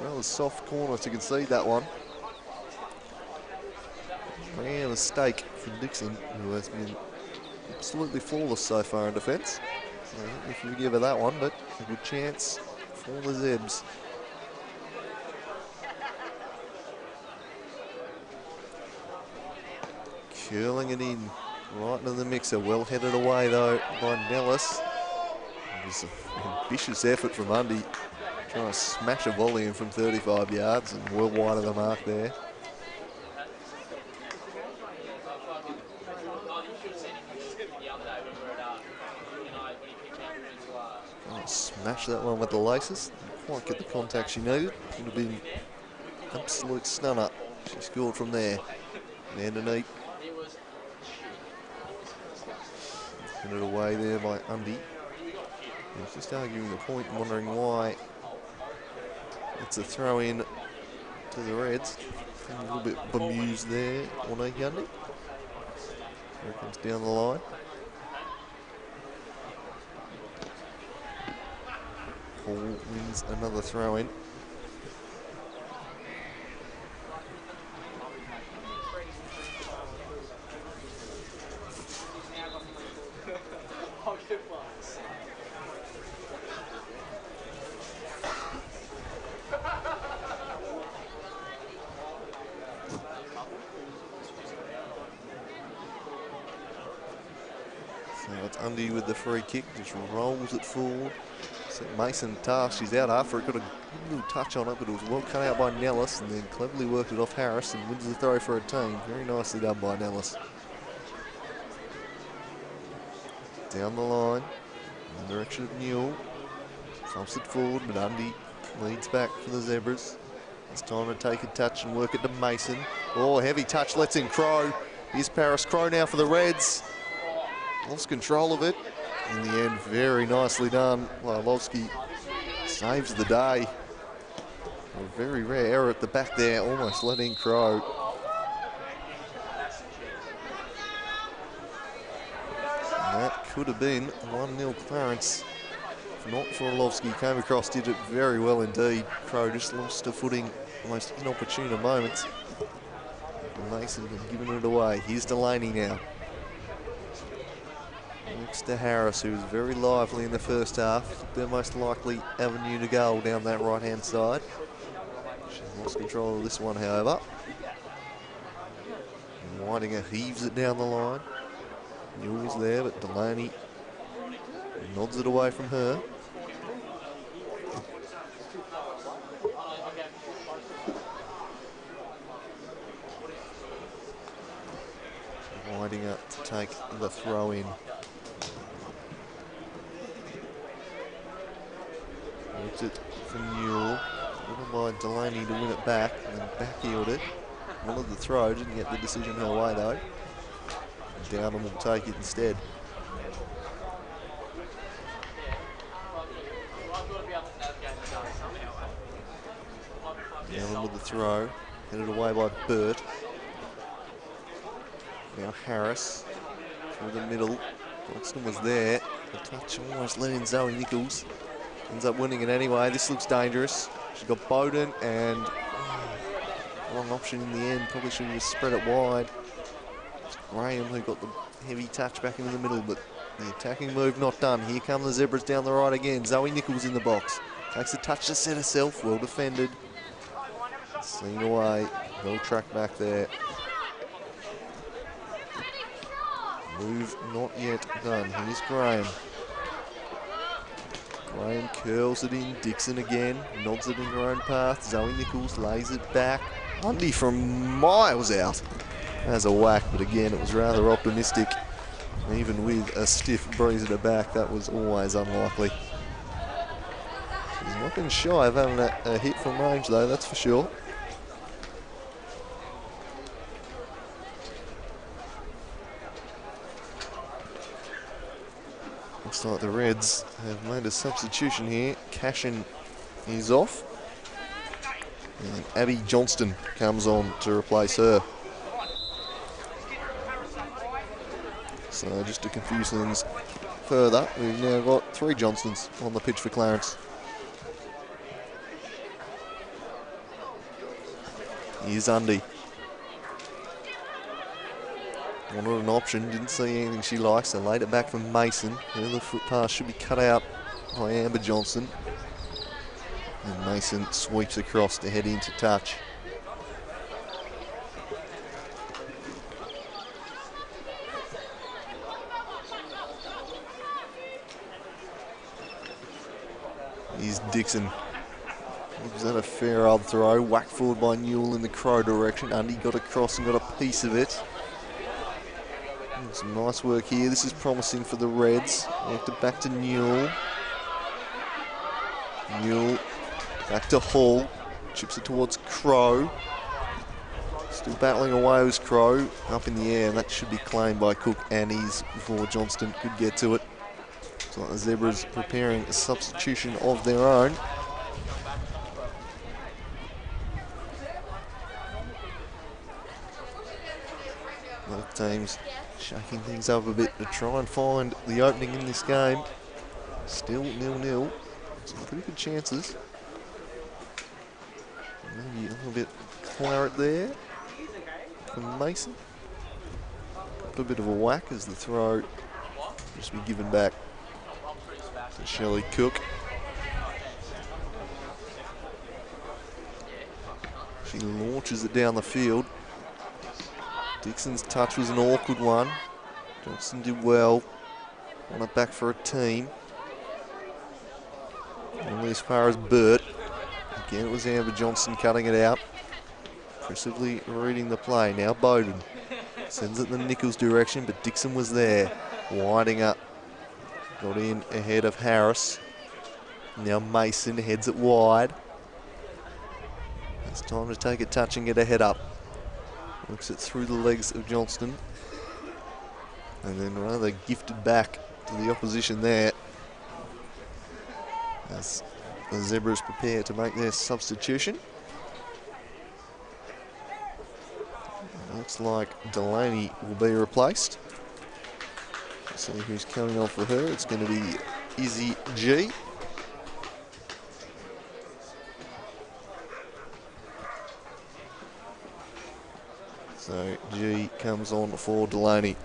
Speaker 1: well, a soft corner to concede that one. Rare mistake from Dixon, who has been absolutely flawless so far in defence. So I think we can give her that one, but a good chance for the Zebs. Curling it in, right into the mixer. Well headed away though by Nellis. It was an ambitious effort from Undy, trying to smash a volley in from 35 yards and well wide of the mark there. Smash that one with the laces. Didn't quite get the contact she needed. Would have been absolute stunner. She scored from there. And underneath. Put it away there by Undy. He's just arguing the point, wondering why it's a throw in to the Reds. A little bit bemused there on Undy. Here it comes down the line. Paul wins another throw in. So it's Undy with the free kick, just rolls it forward. Mason task, she's out after it, got a little touch on it, but it was well cut out by Nellis and then cleverly worked it off Harris and wins the throw for a team. Very nicely done by Nellis. Down the line, in the direction of Newell. Thumps it forward, but Undy leads back for the Zebras. It's time to take a touch and work it to Mason. Oh, heavy touch, lets in Crow. Here's Paris Crow now for the Reds. Lost control of it. In the end, very nicely done. Orlovsky saves the day. A very rare error at the back there, almost letting Crow. And that could have been 1-0 Clarence. If not for Orlovsky, came across, did it very well indeed. Crow just lost a footing, almost inopportune moments. And Mason had given it away. Here's Delaney now. Next to Harris, who was very lively in the first half. Their most likely avenue to goal down that right-hand side. She's lost control of this one, however. Whitinger heaves it down the line. Newell's there, but Delaney nods it away from her. Whitinger to take the throw in. Looks it for Newell. Driven by Delaney to win it back, and then back-heeled it. Wanted the throw, didn't get the decision her way though. Downham will take it instead. Downham with the throw, headed away by Burt. Now Harris through the middle. Buxton was there. The touch almost let in Zoe Nichols. Ends up winning it anyway. This looks dangerous. She's got Bowden and wrong option in the end. Probably should have just spread it wide. It's Graham who got the heavy touch back into the middle, but the attacking move not done. Here come the Zebras down the right again. Zoe Nichols in the box. Takes a touch to set herself. Well defended. Seen away. Well track back there. Move not yet done. Here's Graham. Graham curls it in. Dixon again. Nods it in her own path. Zoe Nichols lays it back. Lundy from miles out. Has a whack, but again, it was rather optimistic. Even with a stiff breeze at her back, that was always unlikely. She's not been shy of having a hit from range, though, that's for sure. Looks like the Reds have made a substitution here. Cashin is off. And Abby Johnston comes on to replace her. So just to confuse things further, we've now got 3 Johnstons on the pitch for Clarence. Here's Undy. Wanted an option, didn't see anything she likes, so laid it back from Mason. The other foot pass should be cut out by Amber Johnston. And Mason sweeps across to head into touch. Here's Dixon. Was that a fair old throw? Whacked forward by Newell in the Crow direction. Undy got across and got a piece of it. Some nice work here. This is promising for the Reds. Worked it back to Newell. Newell back to Hall. Chips it towards Crow. Still battling away with Crow. Up in the air, and that should be claimed by Cook and ease before Johnston could get to it. Looks like the Zebras preparing a substitution of their own. Both teams shaking things up a bit to try and find the opening in this game. Still 0-0. Some pretty good chances. Maybe a little bit claret there from Mason. Got a bit of a whack as the throw just be given back to Shelley Cook. She launches it down the field. Dixon's touch was an awkward one. Johnson did well. Won it back for a team. Only as far as Burt. Again, it was Amber Johnston cutting it out. Impressively reading the play. Now Bowden sends it in the Nichols direction, but Dixon was there. Winding up. Got in ahead of Harris. Now Mason heads it wide. It's time to take a touch and get a head up. Looks it through the legs of Johnston. And then rather gifted back to the opposition there. As the Zebras prepare to make their substitution. Looks like Delaney will be replaced. Let's see who's coming on for her. It's going to be Izzy G. So G comes on for Delaney.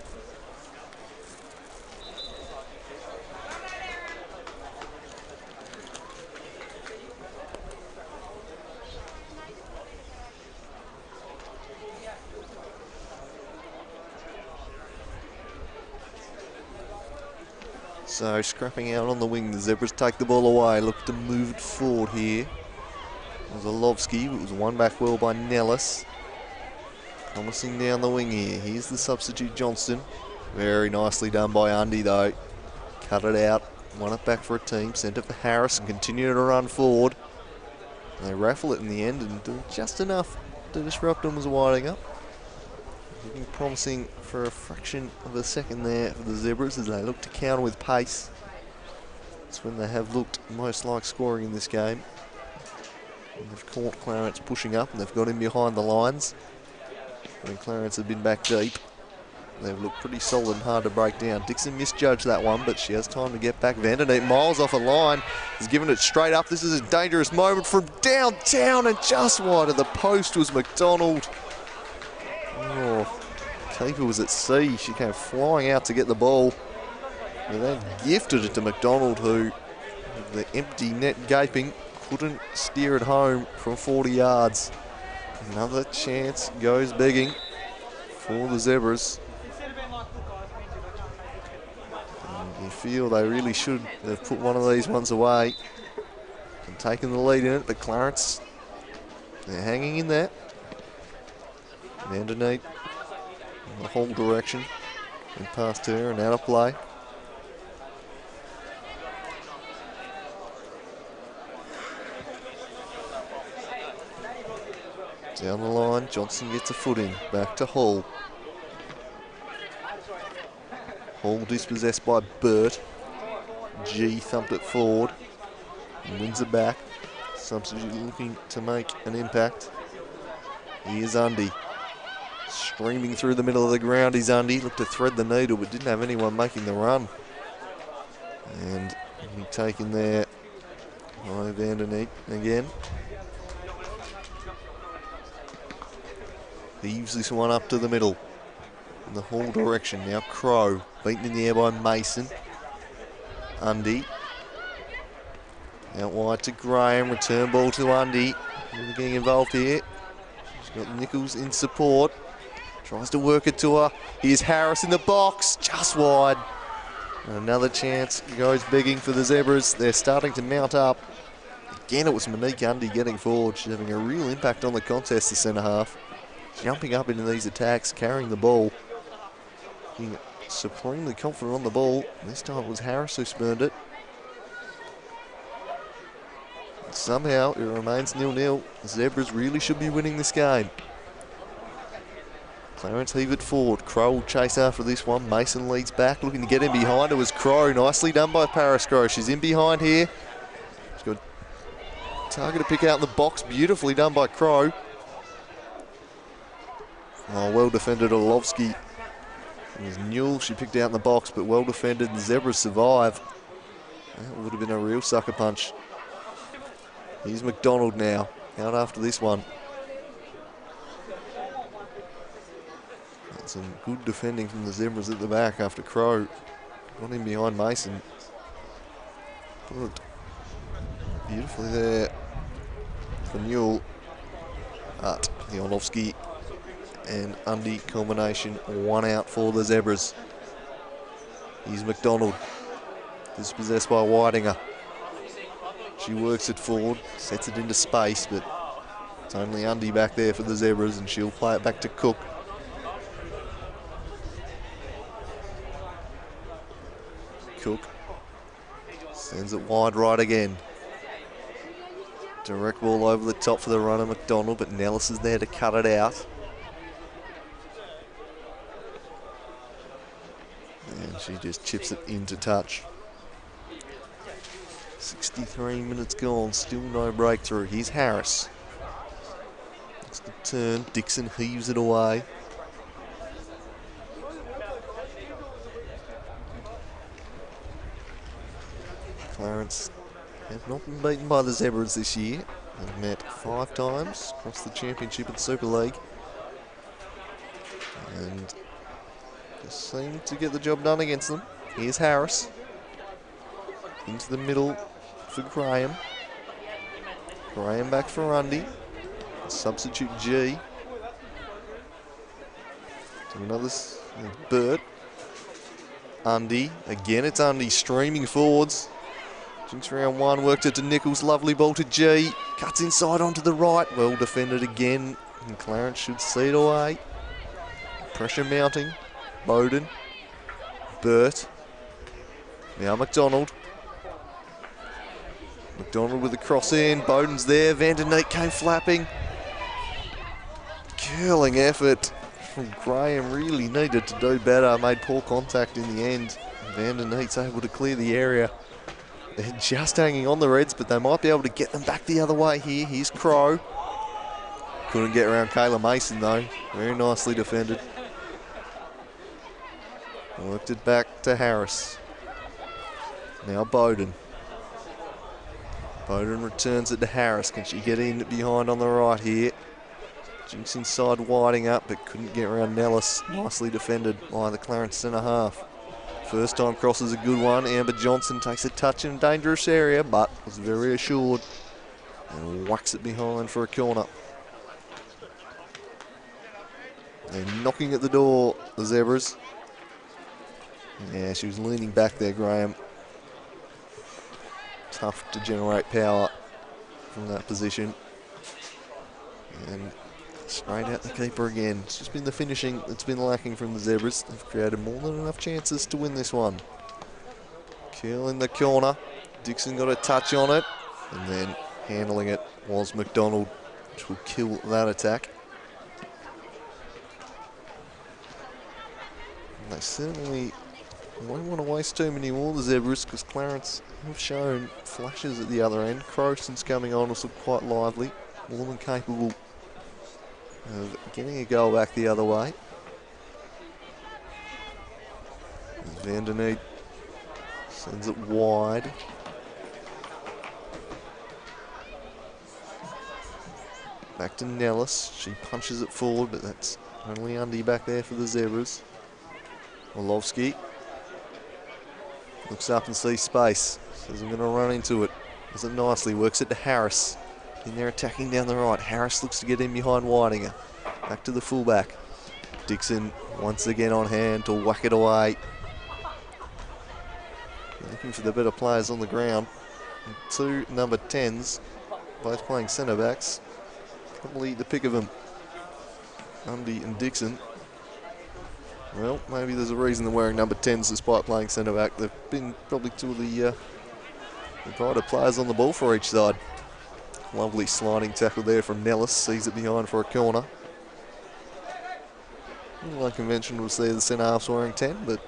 Speaker 1: So scrapping out on the wing, the Zebras take the ball away, look to move it forward here. It was Olovsky, it was won back well by Nellis. Promising down the wing here. Here's the substitute Johnston. Very nicely done by Undy though. Cut it out, won it back for a team, sent it for Harris and continue to run forward. They raffle it in the end and do just enough to disrupt them as winding up. Looking promising for a fraction of a second there for the Zebras as they look to counter with pace. It's when they have looked most like scoring in this game. And they've caught Clarence pushing up and they've got him behind the lines. When Clarence had been back deep. They've looked pretty solid and hard to break down. Dixon misjudged that one, but she has time to get back. Vanderneet miles off a line. Has given it straight up. This is a dangerous moment from downtown, and just wide of the post was McDonald. Oh, keeper was at sea. She came flying out to get the ball. And then gifted it to McDonald, who, with the empty net gaping, couldn't steer it home from 40 yards. Another chance goes begging for the Zebras. And you feel they really should have put one of these ones away and taken the lead in it, but Clarence, they're hanging in there. And underneath, in the whole direction, and past her and out of play. Down the line, Johnson gets a foot in, back to Hall. Hall dispossessed by Burt. G thumped it forward and wins it back. Substitute looking to make an impact. Here's Undy. Streaming through the middle of the ground is Undy. Looked to thread the needle, but didn't have anyone making the run. And he taken there by Vanderneet again. Heaves this one up to the middle in the Hall direction. Now Crow, beaten in the air by Mason. Undy. Out wide to Graham, return ball to Undy. Really getting involved here. She's got Nichols in support. Tries to work it to her. Here's Harris in the box, just wide. And another chance goes begging for the Zebras. They're starting to mount up. Again, it was Monique Undy getting forward. She's having a real impact on the contest, the centre half. Jumping up into these attacks, carrying the ball. Being supremely confident on the ball. This time it was Harris who spurned it. Somehow it remains 0-0. The Zebras really should be winning this game. Clarence heave it forward. Crow will chase after this one. Mason leads back, looking to get in behind. It was Crow. Nicely done by Paris Crow. She's in behind here. She's got a target to pick out in the box. Beautifully done by Crow. Oh, well defended Orlovsky. It was Newell she picked out in the box, but well defended. The Zebras survive. That would have been a real sucker punch. Here's McDonald now, out after this one. And some good defending from the Zebras at the back after Crow got in behind Mason. Put beautifully there for Newell. But the Orlovsky and Undy combination, one out for the Zebras. Here's McDonald, dispossessed by Whitinger. She works it forward, sets it into space, but it's only Undy back there for the Zebras, and she'll play it back to Cook. Cook sends it wide right again. Direct ball over the top for the runner, McDonald, but Nellis is there to cut it out. And she just chips it into touch. 63 minutes gone, still no breakthrough. Here's Harris. Looks to turn, Dixon heaves it away. Clarence have not been beaten by the Zebras this year. They've met 5 times across the Championship and Super League. And just seem to get the job done against them. Here's Harris. Into the middle for Graham. Graham back for Undy. Substitute G. To another Burt. Undy. Again, it's Undy streaming forwards. Jinx round one, worked it to Nichols. Lovely ball to G. Cuts inside onto the right. Well defended again. And Clarence should see it away. Pressure mounting. Bowden. Burt. Now McDonald. McDonald with the cross in. Bowden's there. Vanderneet came flapping. Curling effort from Graham. Really needed to do better. Made poor contact in the end. Vanderneet's able to clear the area. They're just hanging on the Reds, but they might be able to get them back the other way here. Here's Crow. Couldn't get around Kayla Mason though. Very nicely defended. Worked it back to Harris. Now Bowden. Bowden returns it to Harris. Can she get in behind on the right here? Jinx inside, widing up, but couldn't get around Nellis. Nicely defended by the Clarence centre half. First time cross is a good one. Amber Johnson takes a touch in a dangerous area, but was very assured and whacks it behind for a corner. They're knocking at the door, the Zebras. Yeah, she was leaning back there, Graham. Tough to generate power from that position. And straight out the keeper again. It's just been the finishing that's been lacking from the Zebras. They've created more than enough chances to win this one. Kill in the corner. Dixon got a touch on it. And then handling it was McDonald, which will kill that attack. And they certainly won't want to waste too many more, the Zebras, because Clarence have shown flashes at the other end. Croson's coming on, also quite lively, more than capable of getting a goal back the other way. Vanderneed sends it wide. Back to Nellis. She punches it forward, but that's only Undy back there for the Zebras. Orlovsky looks up and sees space. Says, I'm going to run into it. Does it nicely. Works it to Harris. In there attacking down the right. Harris looks to get in behind Weidinger. Back to the fullback. Dixon once again on hand to whack it away. Looking for the better players on the ground. And two number 10s, both playing centre backs. Probably the pick of them, Undy and Dixon. Well, maybe there's a reason they're wearing number 10s despite playing centre back. They've been probably two of the brighter players on the ball for each side. Lovely sliding tackle there from Nellis. Sees it behind for a corner. Like convention, we'll see the centre half's wearing 10, but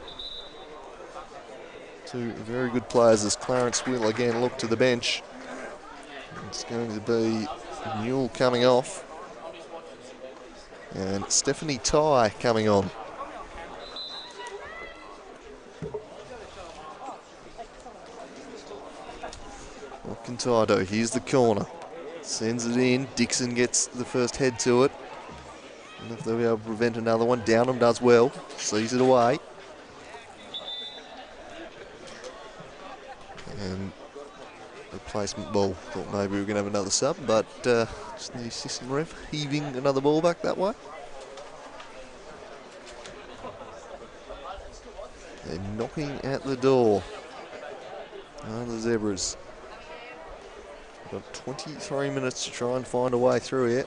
Speaker 1: two very good players as Clarence will again look to the bench. It's going to be Newell coming off and Stephanie Ty coming on. What can Ty do? Here's the corner. Sends it in. Dixon gets the first head to it. And if they'll be able to prevent another one, Downham does well. Sees it away. And replacement ball. Thought maybe we were going to have another sub, but just the assistant ref heaving another ball back that way. They're knocking at the door. The Zebras. Got 23 minutes to try and find a way through here.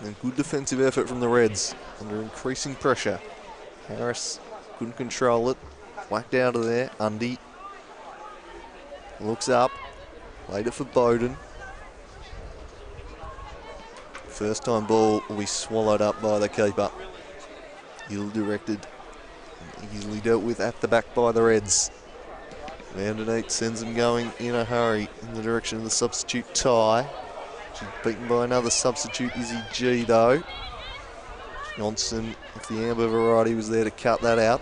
Speaker 1: And good defensive effort from the Reds under increasing pressure. Harris couldn't control it. Whacked out of there. Undy looks up. Played it for Bowden. First time ball will be swallowed up by the keeper. Ill-directed. Easily dealt with at the back by the Reds. Vanderneet sends them going in a hurry in the direction of the substitute Ty. She's beaten by another substitute, Izzy G though. Johnson, if the amber variety, was there to cut that out.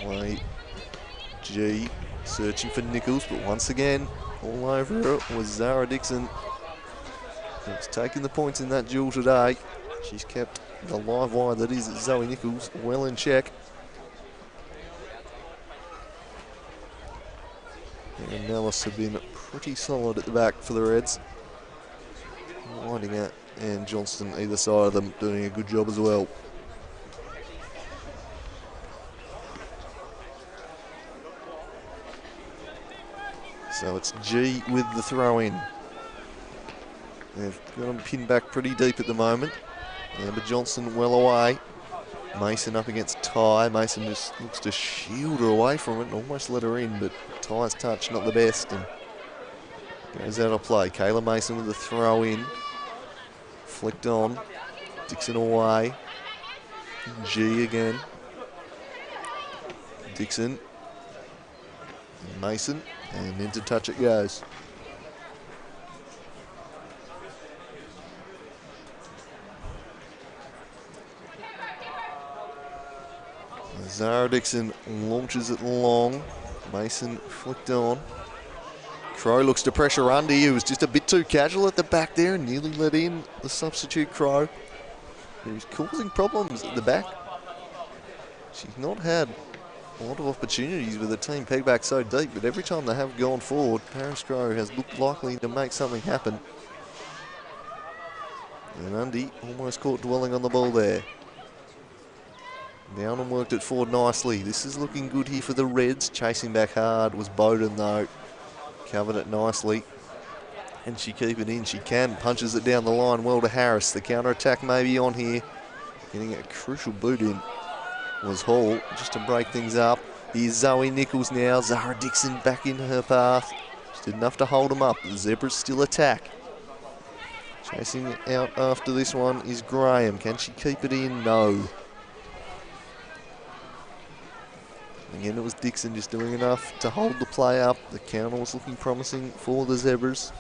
Speaker 1: Way G searching for Nichols, but once again, all over it was Zara Dixon. Who's taking the points in that duel today. She's kept the live wire that is Zoe Nichols well in check. And Nellis have been pretty solid at the back for the Reds. Weidinger and Johnston, either side of them, doing a good job as well. So it's G with the throw in. They've got them pinned back pretty deep at the moment. Amber Johnson well away. Mason up against Ty. Mason just looks to shield her away from it and almost let her in, but Ty's touch not the best and goes out of play. Kayla Mason with the throw in. Flicked on. Dixon away. G again. Dixon. And Mason. And into touch it goes. Zara Dixon launches it long. Mason flicked on. Crow looks to pressure Undy, who was just a bit too casual at the back there and nearly let in the substitute Crow, who's causing problems at the back. She's not had a lot of opportunities with the team pegged back so deep, but every time they have gone forward, Paris Crow has looked likely to make something happen. And Undy almost caught dwelling on the ball there. Down and worked it forward nicely. This is looking good here for the Reds. Chasing back hard was Bowden though. Covered it nicely. And she keep it in. She can. Punches it down the line well to Harris. The counter-attack may be on here. Getting a crucial boot in was Hall just to break things up. Here's Zoe Nichols now. Zara Dixon back in her path. Just did enough to hold them up. The Zebras still attack. Chasing out after this one is Graham. Can she keep it in? No. Again, it was Dixon just doing enough to hold the play up. The counter was looking promising for the Zebras.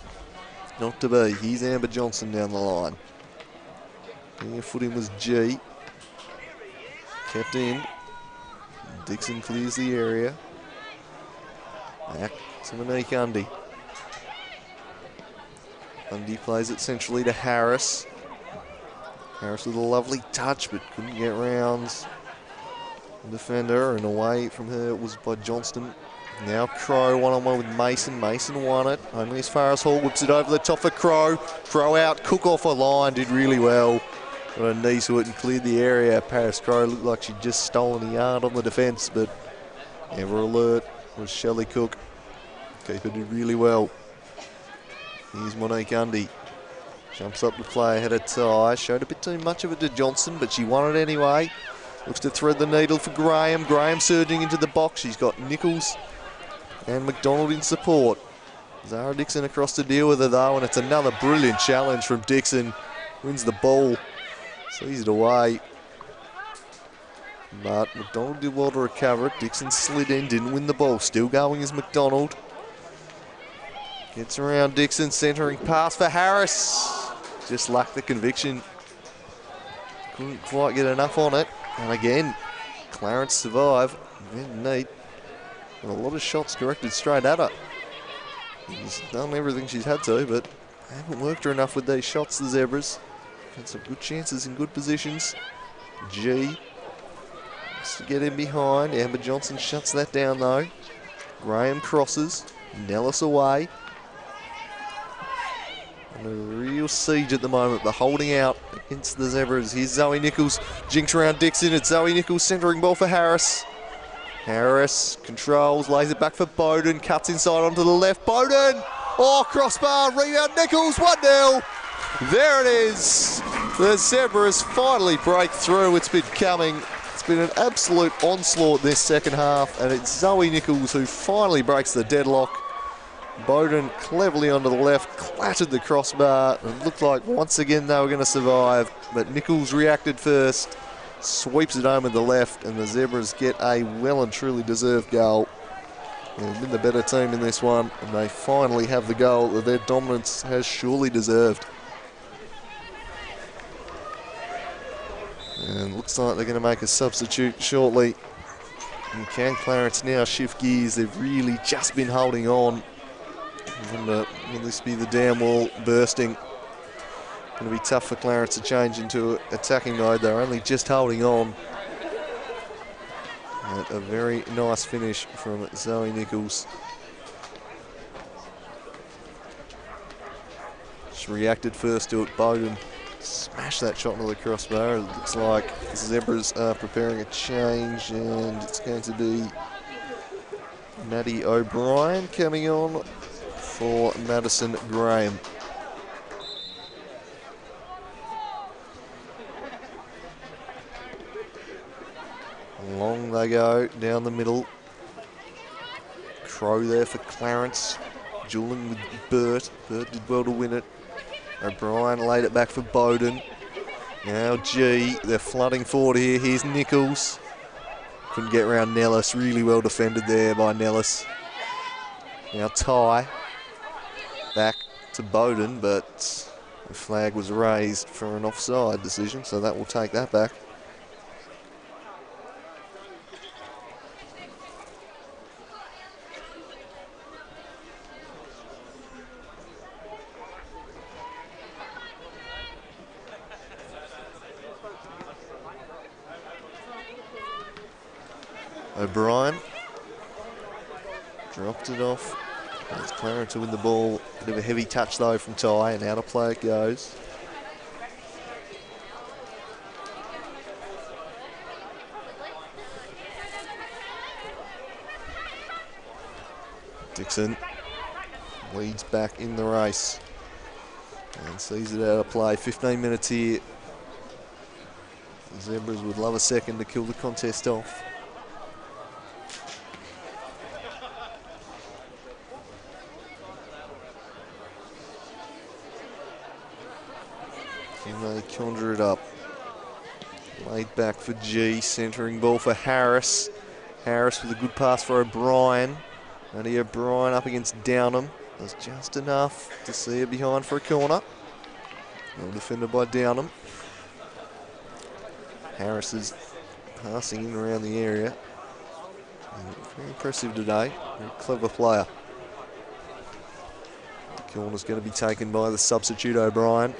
Speaker 1: Not to be. Here's Amber Johnson down the line. Her footing was G. Kept in. Dixon clears the area. Back to Monique Undy. Undy plays it centrally to Harris. Harris with a lovely touch, but couldn't get rounds. Defender, and away from her was by Johnston. Now Crow one-on-one with Mason. Mason won it. Only as far as Hall whips it over the top for Crow. Crow out, Cook off a line, did really well. Got a knee to it and cleared the area. Paris Crow looked like she'd just stolen a yard on the defence, but ever alert was Shelley Cook. Keeper did really well. Here's Monique Undy. Jumps up to play ahead of Ty. Showed a bit too much of it to Johnson, but she won it anyway. Looks to thread the needle for Graham. Graham surging into the box. She's got Nichols and McDonald in support. Zara Dixon across to deal with her though, and it's another brilliant challenge from Dixon. Wins the ball. Sees it away. But McDonald did well to recover it. Dixon slid in, didn't win the ball. Still going is McDonald. Gets around Dixon, centering pass for Harris. Just lacked the conviction. Couldn't quite get enough on it. And again, Clarence survived. Very neat. And a lot of shots directed straight at her. She's done everything she's had to, but haven't worked her enough with these shots, the Zebras. Had some good chances in good positions. G. Just to get in behind. Amber Johnson shuts that down though. Graham crosses. Nellis away. And a real siege at the moment, but holding out against the Zebras. Here's Zoe Nichols, jinks around Dixon. It's Zoe Nichols centering ball for Harris. Harris controls, lays it back for Bowden, cuts inside onto the left. Bowden! Oh, crossbar, rebound Nichols, 1-0. There it is. The Zebras finally break through. It's been coming. It's been an absolute onslaught this second half, and it's Zoe Nichols who finally breaks the deadlock. Bowden cleverly onto the left, clattered the crossbar, and it looked like once again they were going to survive. But Nichols reacted first, sweeps it home with the left, and the Zebras get a well and truly deserved goal. They've been the better team in this one, and they finally have the goal that their dominance has surely deserved. And looks like they're going to make a substitute shortly. And can Clarence now shift gears? They've really just been holding on. And, will this be the dam wall bursting? Going to be tough for Clarence to change into attacking mode. They're only just holding on. And a very nice finish from Zoe Nichols. She reacted first to it. Bowden smashed that shot into the crossbar. It looks like the Zebras are preparing a change, and it's going to be Maddie O'Brien coming on for Madison Graham. Long they go down the middle. Crow there for Clarence. Dueling with Burt. Burt did well to win it. O'Brien laid it back for Bowden. Now G, they're flooding forward here. Here's Nichols. Couldn't get around Nellis. Really well defended there by Nellis. Now Ty. Back to Bowden, but the flag was raised for an offside decision, so that will take that back. O'Brien dropped it off. There's Clarence to win the ball. Bit of a heavy touch though from Ty, and out of play it goes. Dixon leads back in the race and sees it out of play. 15 minutes here. The Zebras would love a second to kill the contest off. Can they conjure it up? Laid back for G, centering ball for Harris. Harris with a good pass for O'Brien. Only O'Brien up against Downham. Does just enough to see it behind for a corner. Well defended by Downham. Harris is passing in around the area. Very impressive today. Very clever player. The corner's going to be taken by the substitute O'Brien.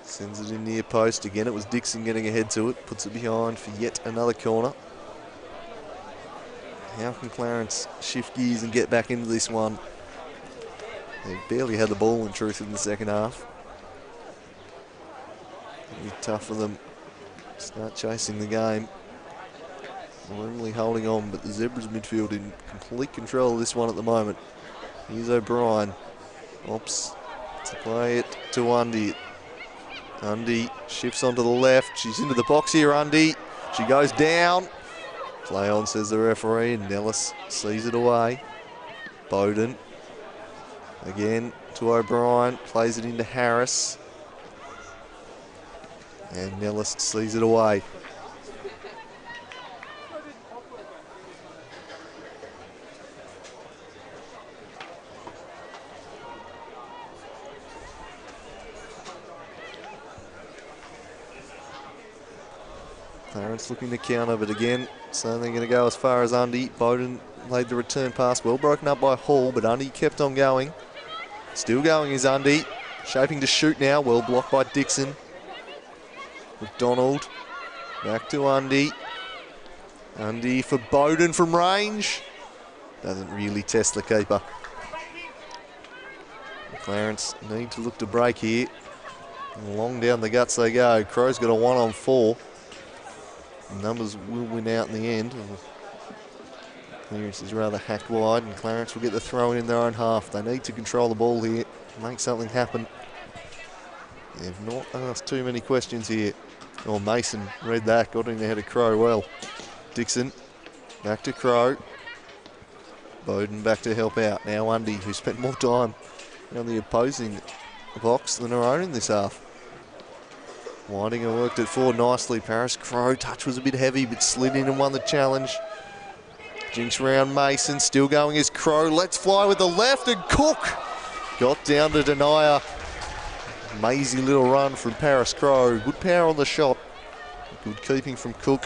Speaker 1: Sends it in near post. Again, it was Dixon getting ahead to it. Puts it behind for yet another corner. How can Clarence shift gears and get back into this one? They barely had the ball, in truth, in the second half. It'll be tough for them to start chasing the game. Lonely holding on, but the Zebras midfield in complete control of this one at the moment. Here's O'Brien. Opts to play it to Undy. Undy shifts onto the left. She's into the box here, Undy. She goes down. Play on, says the referee, and Nellis sees it away. Bowden. Again to O'Brien. Plays it into Harris. And Nellis sees it away. Clarence looking to counter, but again, so they're going to go as far as Undy. Bowden laid the return pass, well broken up by Hall, but Undy kept on going. Still going is Undy, shaping to shoot now, well blocked by Dixon. McDonald, back to Undy. Undy for Bowden from range. Doesn't really test the keeper. Clarence need to look to break here. Long down the guts they go. Crow's got a 1-on-4. Numbers will win out in the end. Clearance is rather hacked wide, and Clarence will get the throw in their own half. They need to control the ball here, make something happen. They've not asked too many questions here. Oh, Mason read that, got in ahead of Crow well. Dixon, back to Crow. Bowden back to help out. Now Undy, who spent more time on the opposing box than her own in this half. Whitinger worked it forward nicely. Paris Crow, touch was a bit heavy, but slid in and won the challenge. Jinx round Mason, still going is Crow. Let's fly with the left, and Cook got down to deny her. Mazy little run from Paris Crow. Good power on the shot. Good keeping from Cook.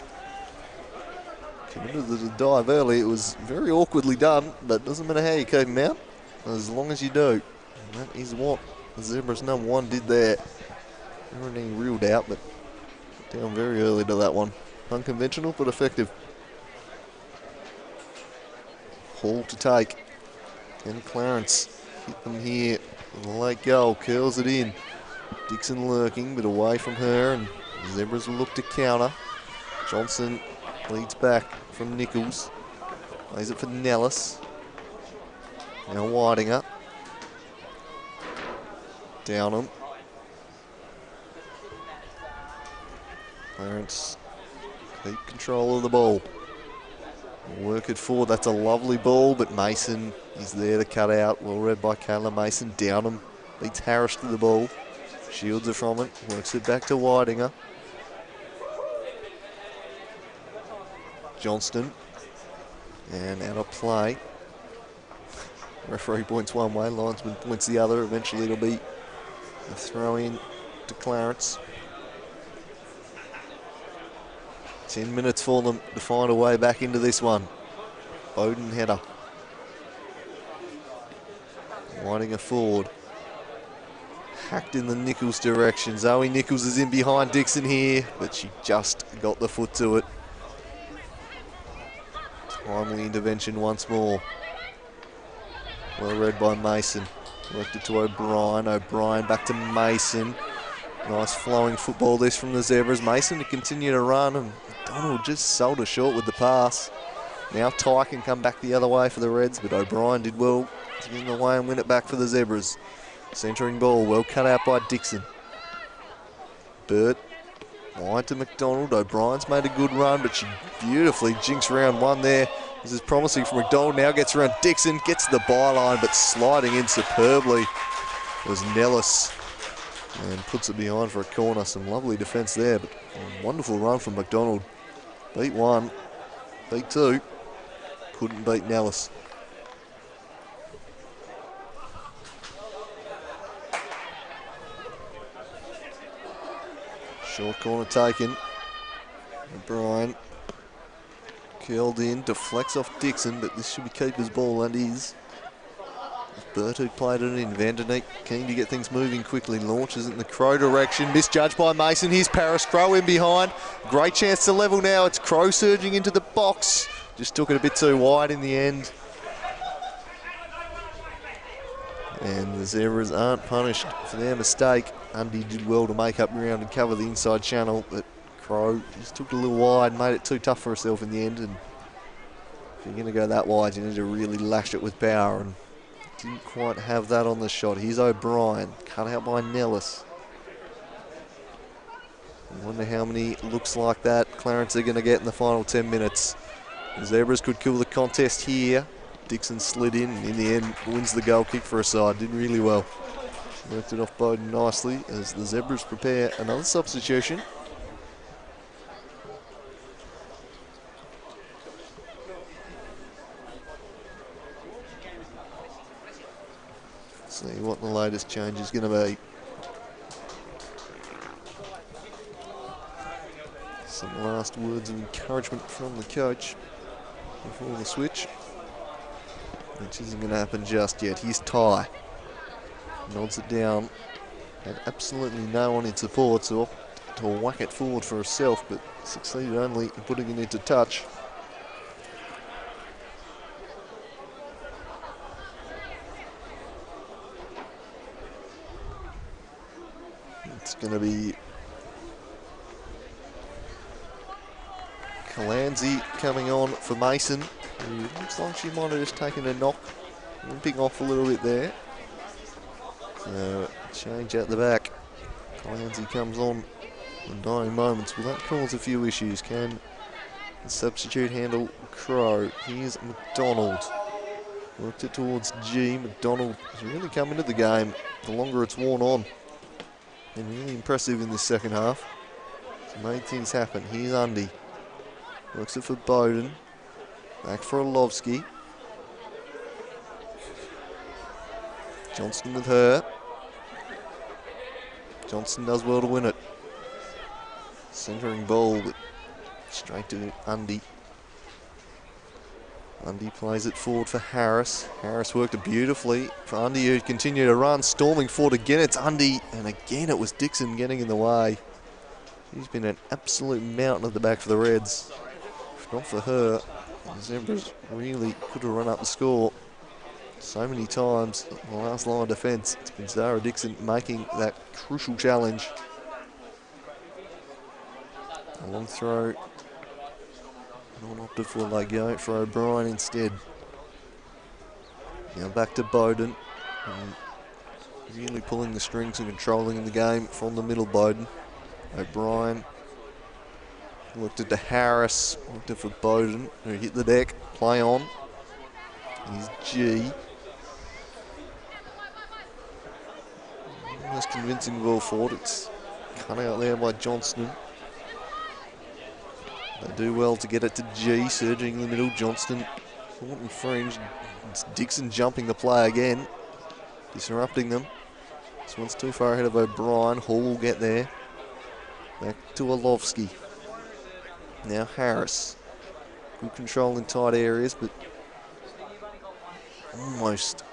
Speaker 1: Committed to the dive early. It was very awkwardly done, but doesn't matter how you keep him out, as long as you do. And that is what the Zebras number 1 did there. Never any real doubt, but down very early to that one. Unconventional, but effective. Hall to take. And Clarence hit them here. The late goal, curls it in. Dixon lurking, but away from her, and the Zebras will look to counter. Johnson leads back from Nichols. Plays it for Nellis. Now Whitinger. Downham. Clarence keep control of the ball. Work it forward. That's a lovely ball, but Mason is there to cut out. Well read by Kayla Mason. Downham beats Harris to the ball. Shields it from it. Works it back to Whitinger. Johnston. And out of play. Referee points one way, linesman points the other. Eventually it'll be a throw in to Clarence. 10 minutes for them to find a way back into this one. Bowden header. Whitinger forward. packed in the Nichols direction. Zoe Nichols is in behind Dixon here, but she just got the foot to it. Timely intervention once more. Well read by Mason. Worked it to O'Brien. O'Brien back to Mason. Nice flowing football this from the Zebras. Mason to continue to run, and McDonald just sold her short with the pass. Now Ty can come back the other way for the Reds, but O'Brien did well to get in the way and win it back for the Zebras. Centering ball, well cut out by Dixon. Burt, wide to McDonald. O'Brien's made a good run, but she beautifully jinks round one there. This is promising for McDonald. Now gets around Dixon, gets to the byline, but sliding in superbly was Nellis and puts it behind for a corner. Some lovely defence there, but a wonderful run from McDonald. Beat one, beat two, couldn't beat Nellis. Short corner taken. O'Brien curled in, deflects off Dixon, but this should be keeper's ball and is. Burt, who played it in, Vanderneek keen to get things moving quickly, launches it in the Crow direction, misjudged by Mason. Here's Paris, Crow in behind, great chance to level now. It's Crow surging into the box, just took it a bit too wide in the end. And the Zebras aren't punished for their mistake. Undy did well to make up ground and cover the inside channel, but Crow just took it a little wide, made it too tough for herself in the end. And if you're going to go that wide, you need to really lash it with power, and didn't quite have that on the shot. Here's O'Brien, cut out by Nellis. I wonder how many looks like that Clarence are going to get in the final 10 minutes. The Zebras could kill the contest here. Dixon slid in the end, wins the goal kick for a side. Did really well. Worked it off Bowden nicely as the Zebras prepare another substitution. See what the latest change is going to be. Some last words of encouragement from the coach before the switch, which isn't going to happen just yet. Here's Ty. Nods it down. Had absolutely no one in support, so to whack it forward for herself, but succeeded only in putting it into touch. It's going to be Kalanzi coming on for Mason, who looks like she might have just taken a knock, limping off a little bit there. So change out the back. Kalanzi comes on in dying moments. Will that cause a few issues? Can the substitute handle Crow? Here's McDonald. Worked it towards G. McDonald has really come into the game the longer it's worn on. Been really impressive in this second half. It's made things happen. Here's Undy. Works it for Bowden. Back for Orlovsky. Johnston with her. Johnston does well to win it. Centering ball, but straight to Undy. Undy plays it forward for Harris. Harris worked it beautifully for Undy, who continued to run, storming forward again. It's Undy, and again it was Dixon getting in the way. She's been an absolute mountain at the back for the Reds. If not for her, the Zebras really could have run up the score so many times in the last line of defence. It's been Zara Dixon making that crucial challenge. A long throw. Not opted for, they go for O'Brien instead. Now back to Bowden. Really pulling the strings and controlling the game from the middle, Bowden. O'Brien worked it to Harris. Worked it for Bowden, who hit the deck. Play on. Here's G. Almost convincing ball forward. It's cut out there by Johnston. They do well to get it to G, surging in the middle. Johnston, Thornton fringe. It's Dixon jumping the play again, disrupting them. This one's too far ahead of O'Brien. Hall will get there. Back to Orlovsky. Now Harris. Good control in tight areas, but almost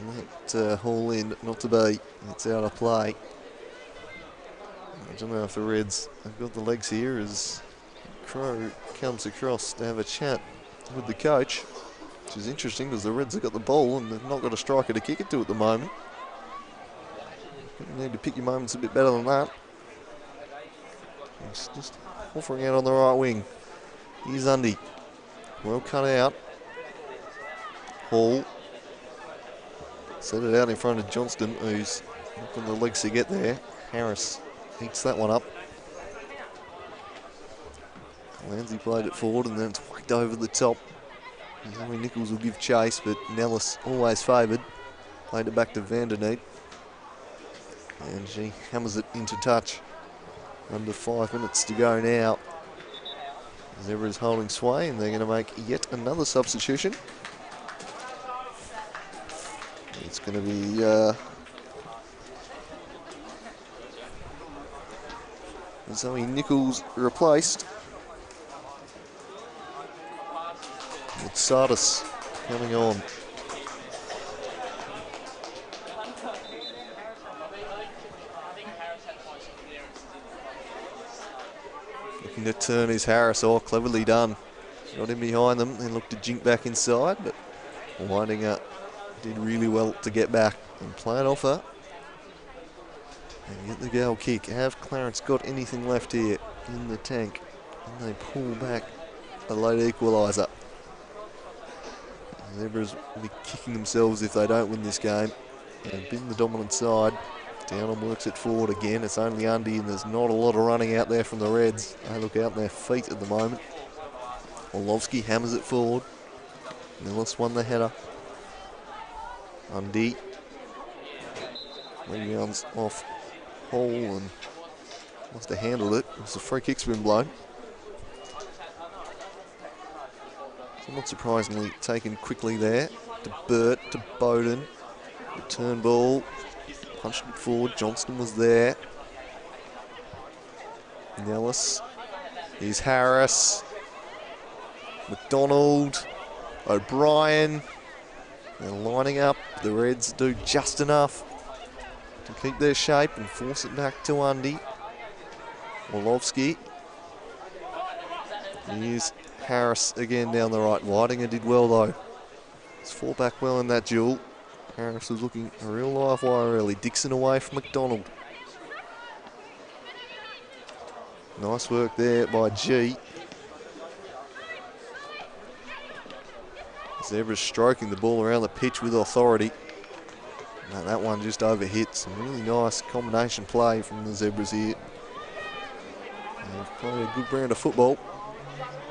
Speaker 1: That haul in, not to be. It's out of play. I don't know if the Reds have got the legs here as Crow comes across to have a chat with the coach, which is interesting because the Reds have got the ball and they've not got a striker to kick it to at the moment. You need to pick your moments a bit better than that. He's just offering out on the right wing. Here's Undy. Well cut out. Hall. Set it out in front of Johnston, who's not got the legs to get there. Harris eats that one up. Landsey played it forward and then it's whacked over the top. Zoe Nichols will give chase, but Nellis always favoured. Played it back to Vanderneet. And she hammers it into touch. Under 5 minutes to go now. Zebra is holding sway and they're going to make yet another substitution. It's going to be Zoe Nichols replaced with Sardis coming on. Looking to turn his Harris. Oh, cleverly done. Got him behind them and looked to jink back inside, but winding up did really well to get back and play it off her and get the goal kick. Have Clarence got anything left here in the tank? And they pull back a late equaliser. Zebras will be kicking themselves if they don't win this game. They've been the dominant side. Downham works it forward again. It's only Undy and there's not a lot of running out there from the Reds. They look out on their feet at the moment. Orlovsky hammers it forward. Nellis won the header. Undy rebounds off Hall and must have handled it. It's a free kick's been blown. Somewhat surprisingly taken quickly there. To Burt, to Bowden. Return ball. Punched it forward. Johnston was there. Nellis. Here's Harris. McDonald. O'Brien. They're lining up. The Reds do just enough to keep their shape and force it back to Undy. Orlovsky. Here's Harris again down the right. Whitinger did well though. He's fought back well in that duel. Harris was looking a real live wire early. Dixon away from McDonald. Nice work there by G. Zebra's stroking the ball around the pitch with authority. Now that one just overhit. Some really nice combination play from the Zebras here. They've played a good brand of football.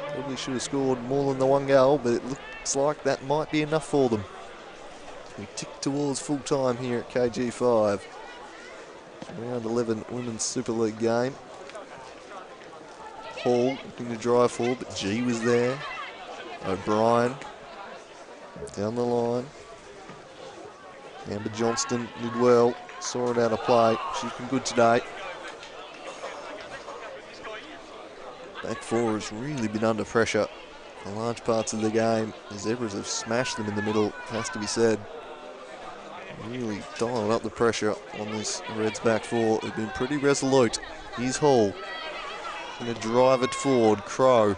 Speaker 1: Probably should have scored more than the one goal, but it looks like that might be enough for them. We tick towards full time here at KG5. Round 11 Women's Super League game. Hall looking to drive forward, but G was there. O'Brien down the line. Amber Johnston did well, saw it out of play. She's been good today. Back four has really been under pressure for large parts of the game. The Zebras have smashed them in the middle, has to be said. Really dialed up the pressure on this Reds back four. They've been pretty resolute. Here's Hall. Going to drive it forward. Crow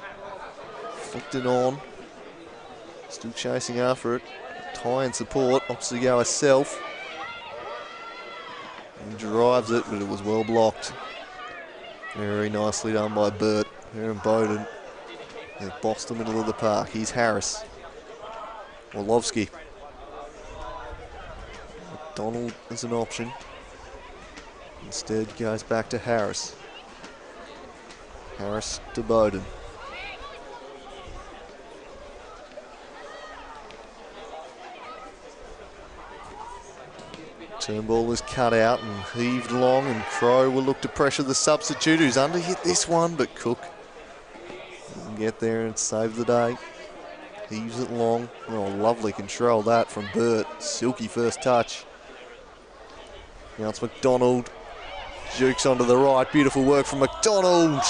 Speaker 1: flicked it on. Still chasing after it. Tie and support. Opts to go herself. And drives it, but it was well blocked. Very nicely done by Burt. Her and Bowden. They've bossed the middle of the park. Here's Harris. Orlovsky. McDonald is an option. Instead goes back to Harris. Harris to Bowden. Turnbull is cut out and heaved long, and Crow will look to pressure the substitute who's under hit this one, but Cook can get there and save the day. Heaves it long. Oh, lovely control that from Burt. Silky first touch. Now it's McDonald. Jukes onto the right. Beautiful work from McDonald.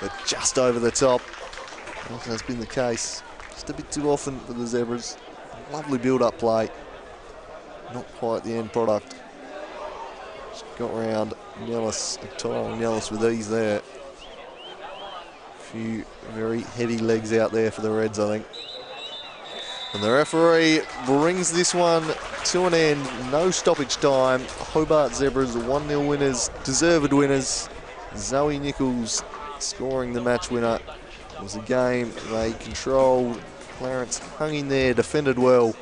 Speaker 1: But just over the top. That has been the case. Just a bit too often for the Zebras. Lovely build-up play. not quite the end product. Just got round Nellis, Tyrell Nellis with ease there. A few very heavy legs out there for the Reds, I think. And the referee brings this one to an end. No stoppage time. Hobart Zebras 1-0 winners, deserved winners. Zoe Nichols scoring the match winner. It was a game they controlled. Clarence hung in there, defended well.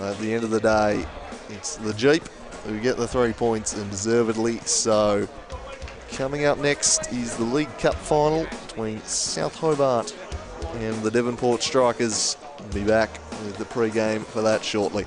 Speaker 1: At the end of the day, it's the Jeep who get the 3 points, and deservedly so. Coming up next is the League Cup final between South Hobart and the Devonport Strikers. We'll be back with the pre-game for that shortly.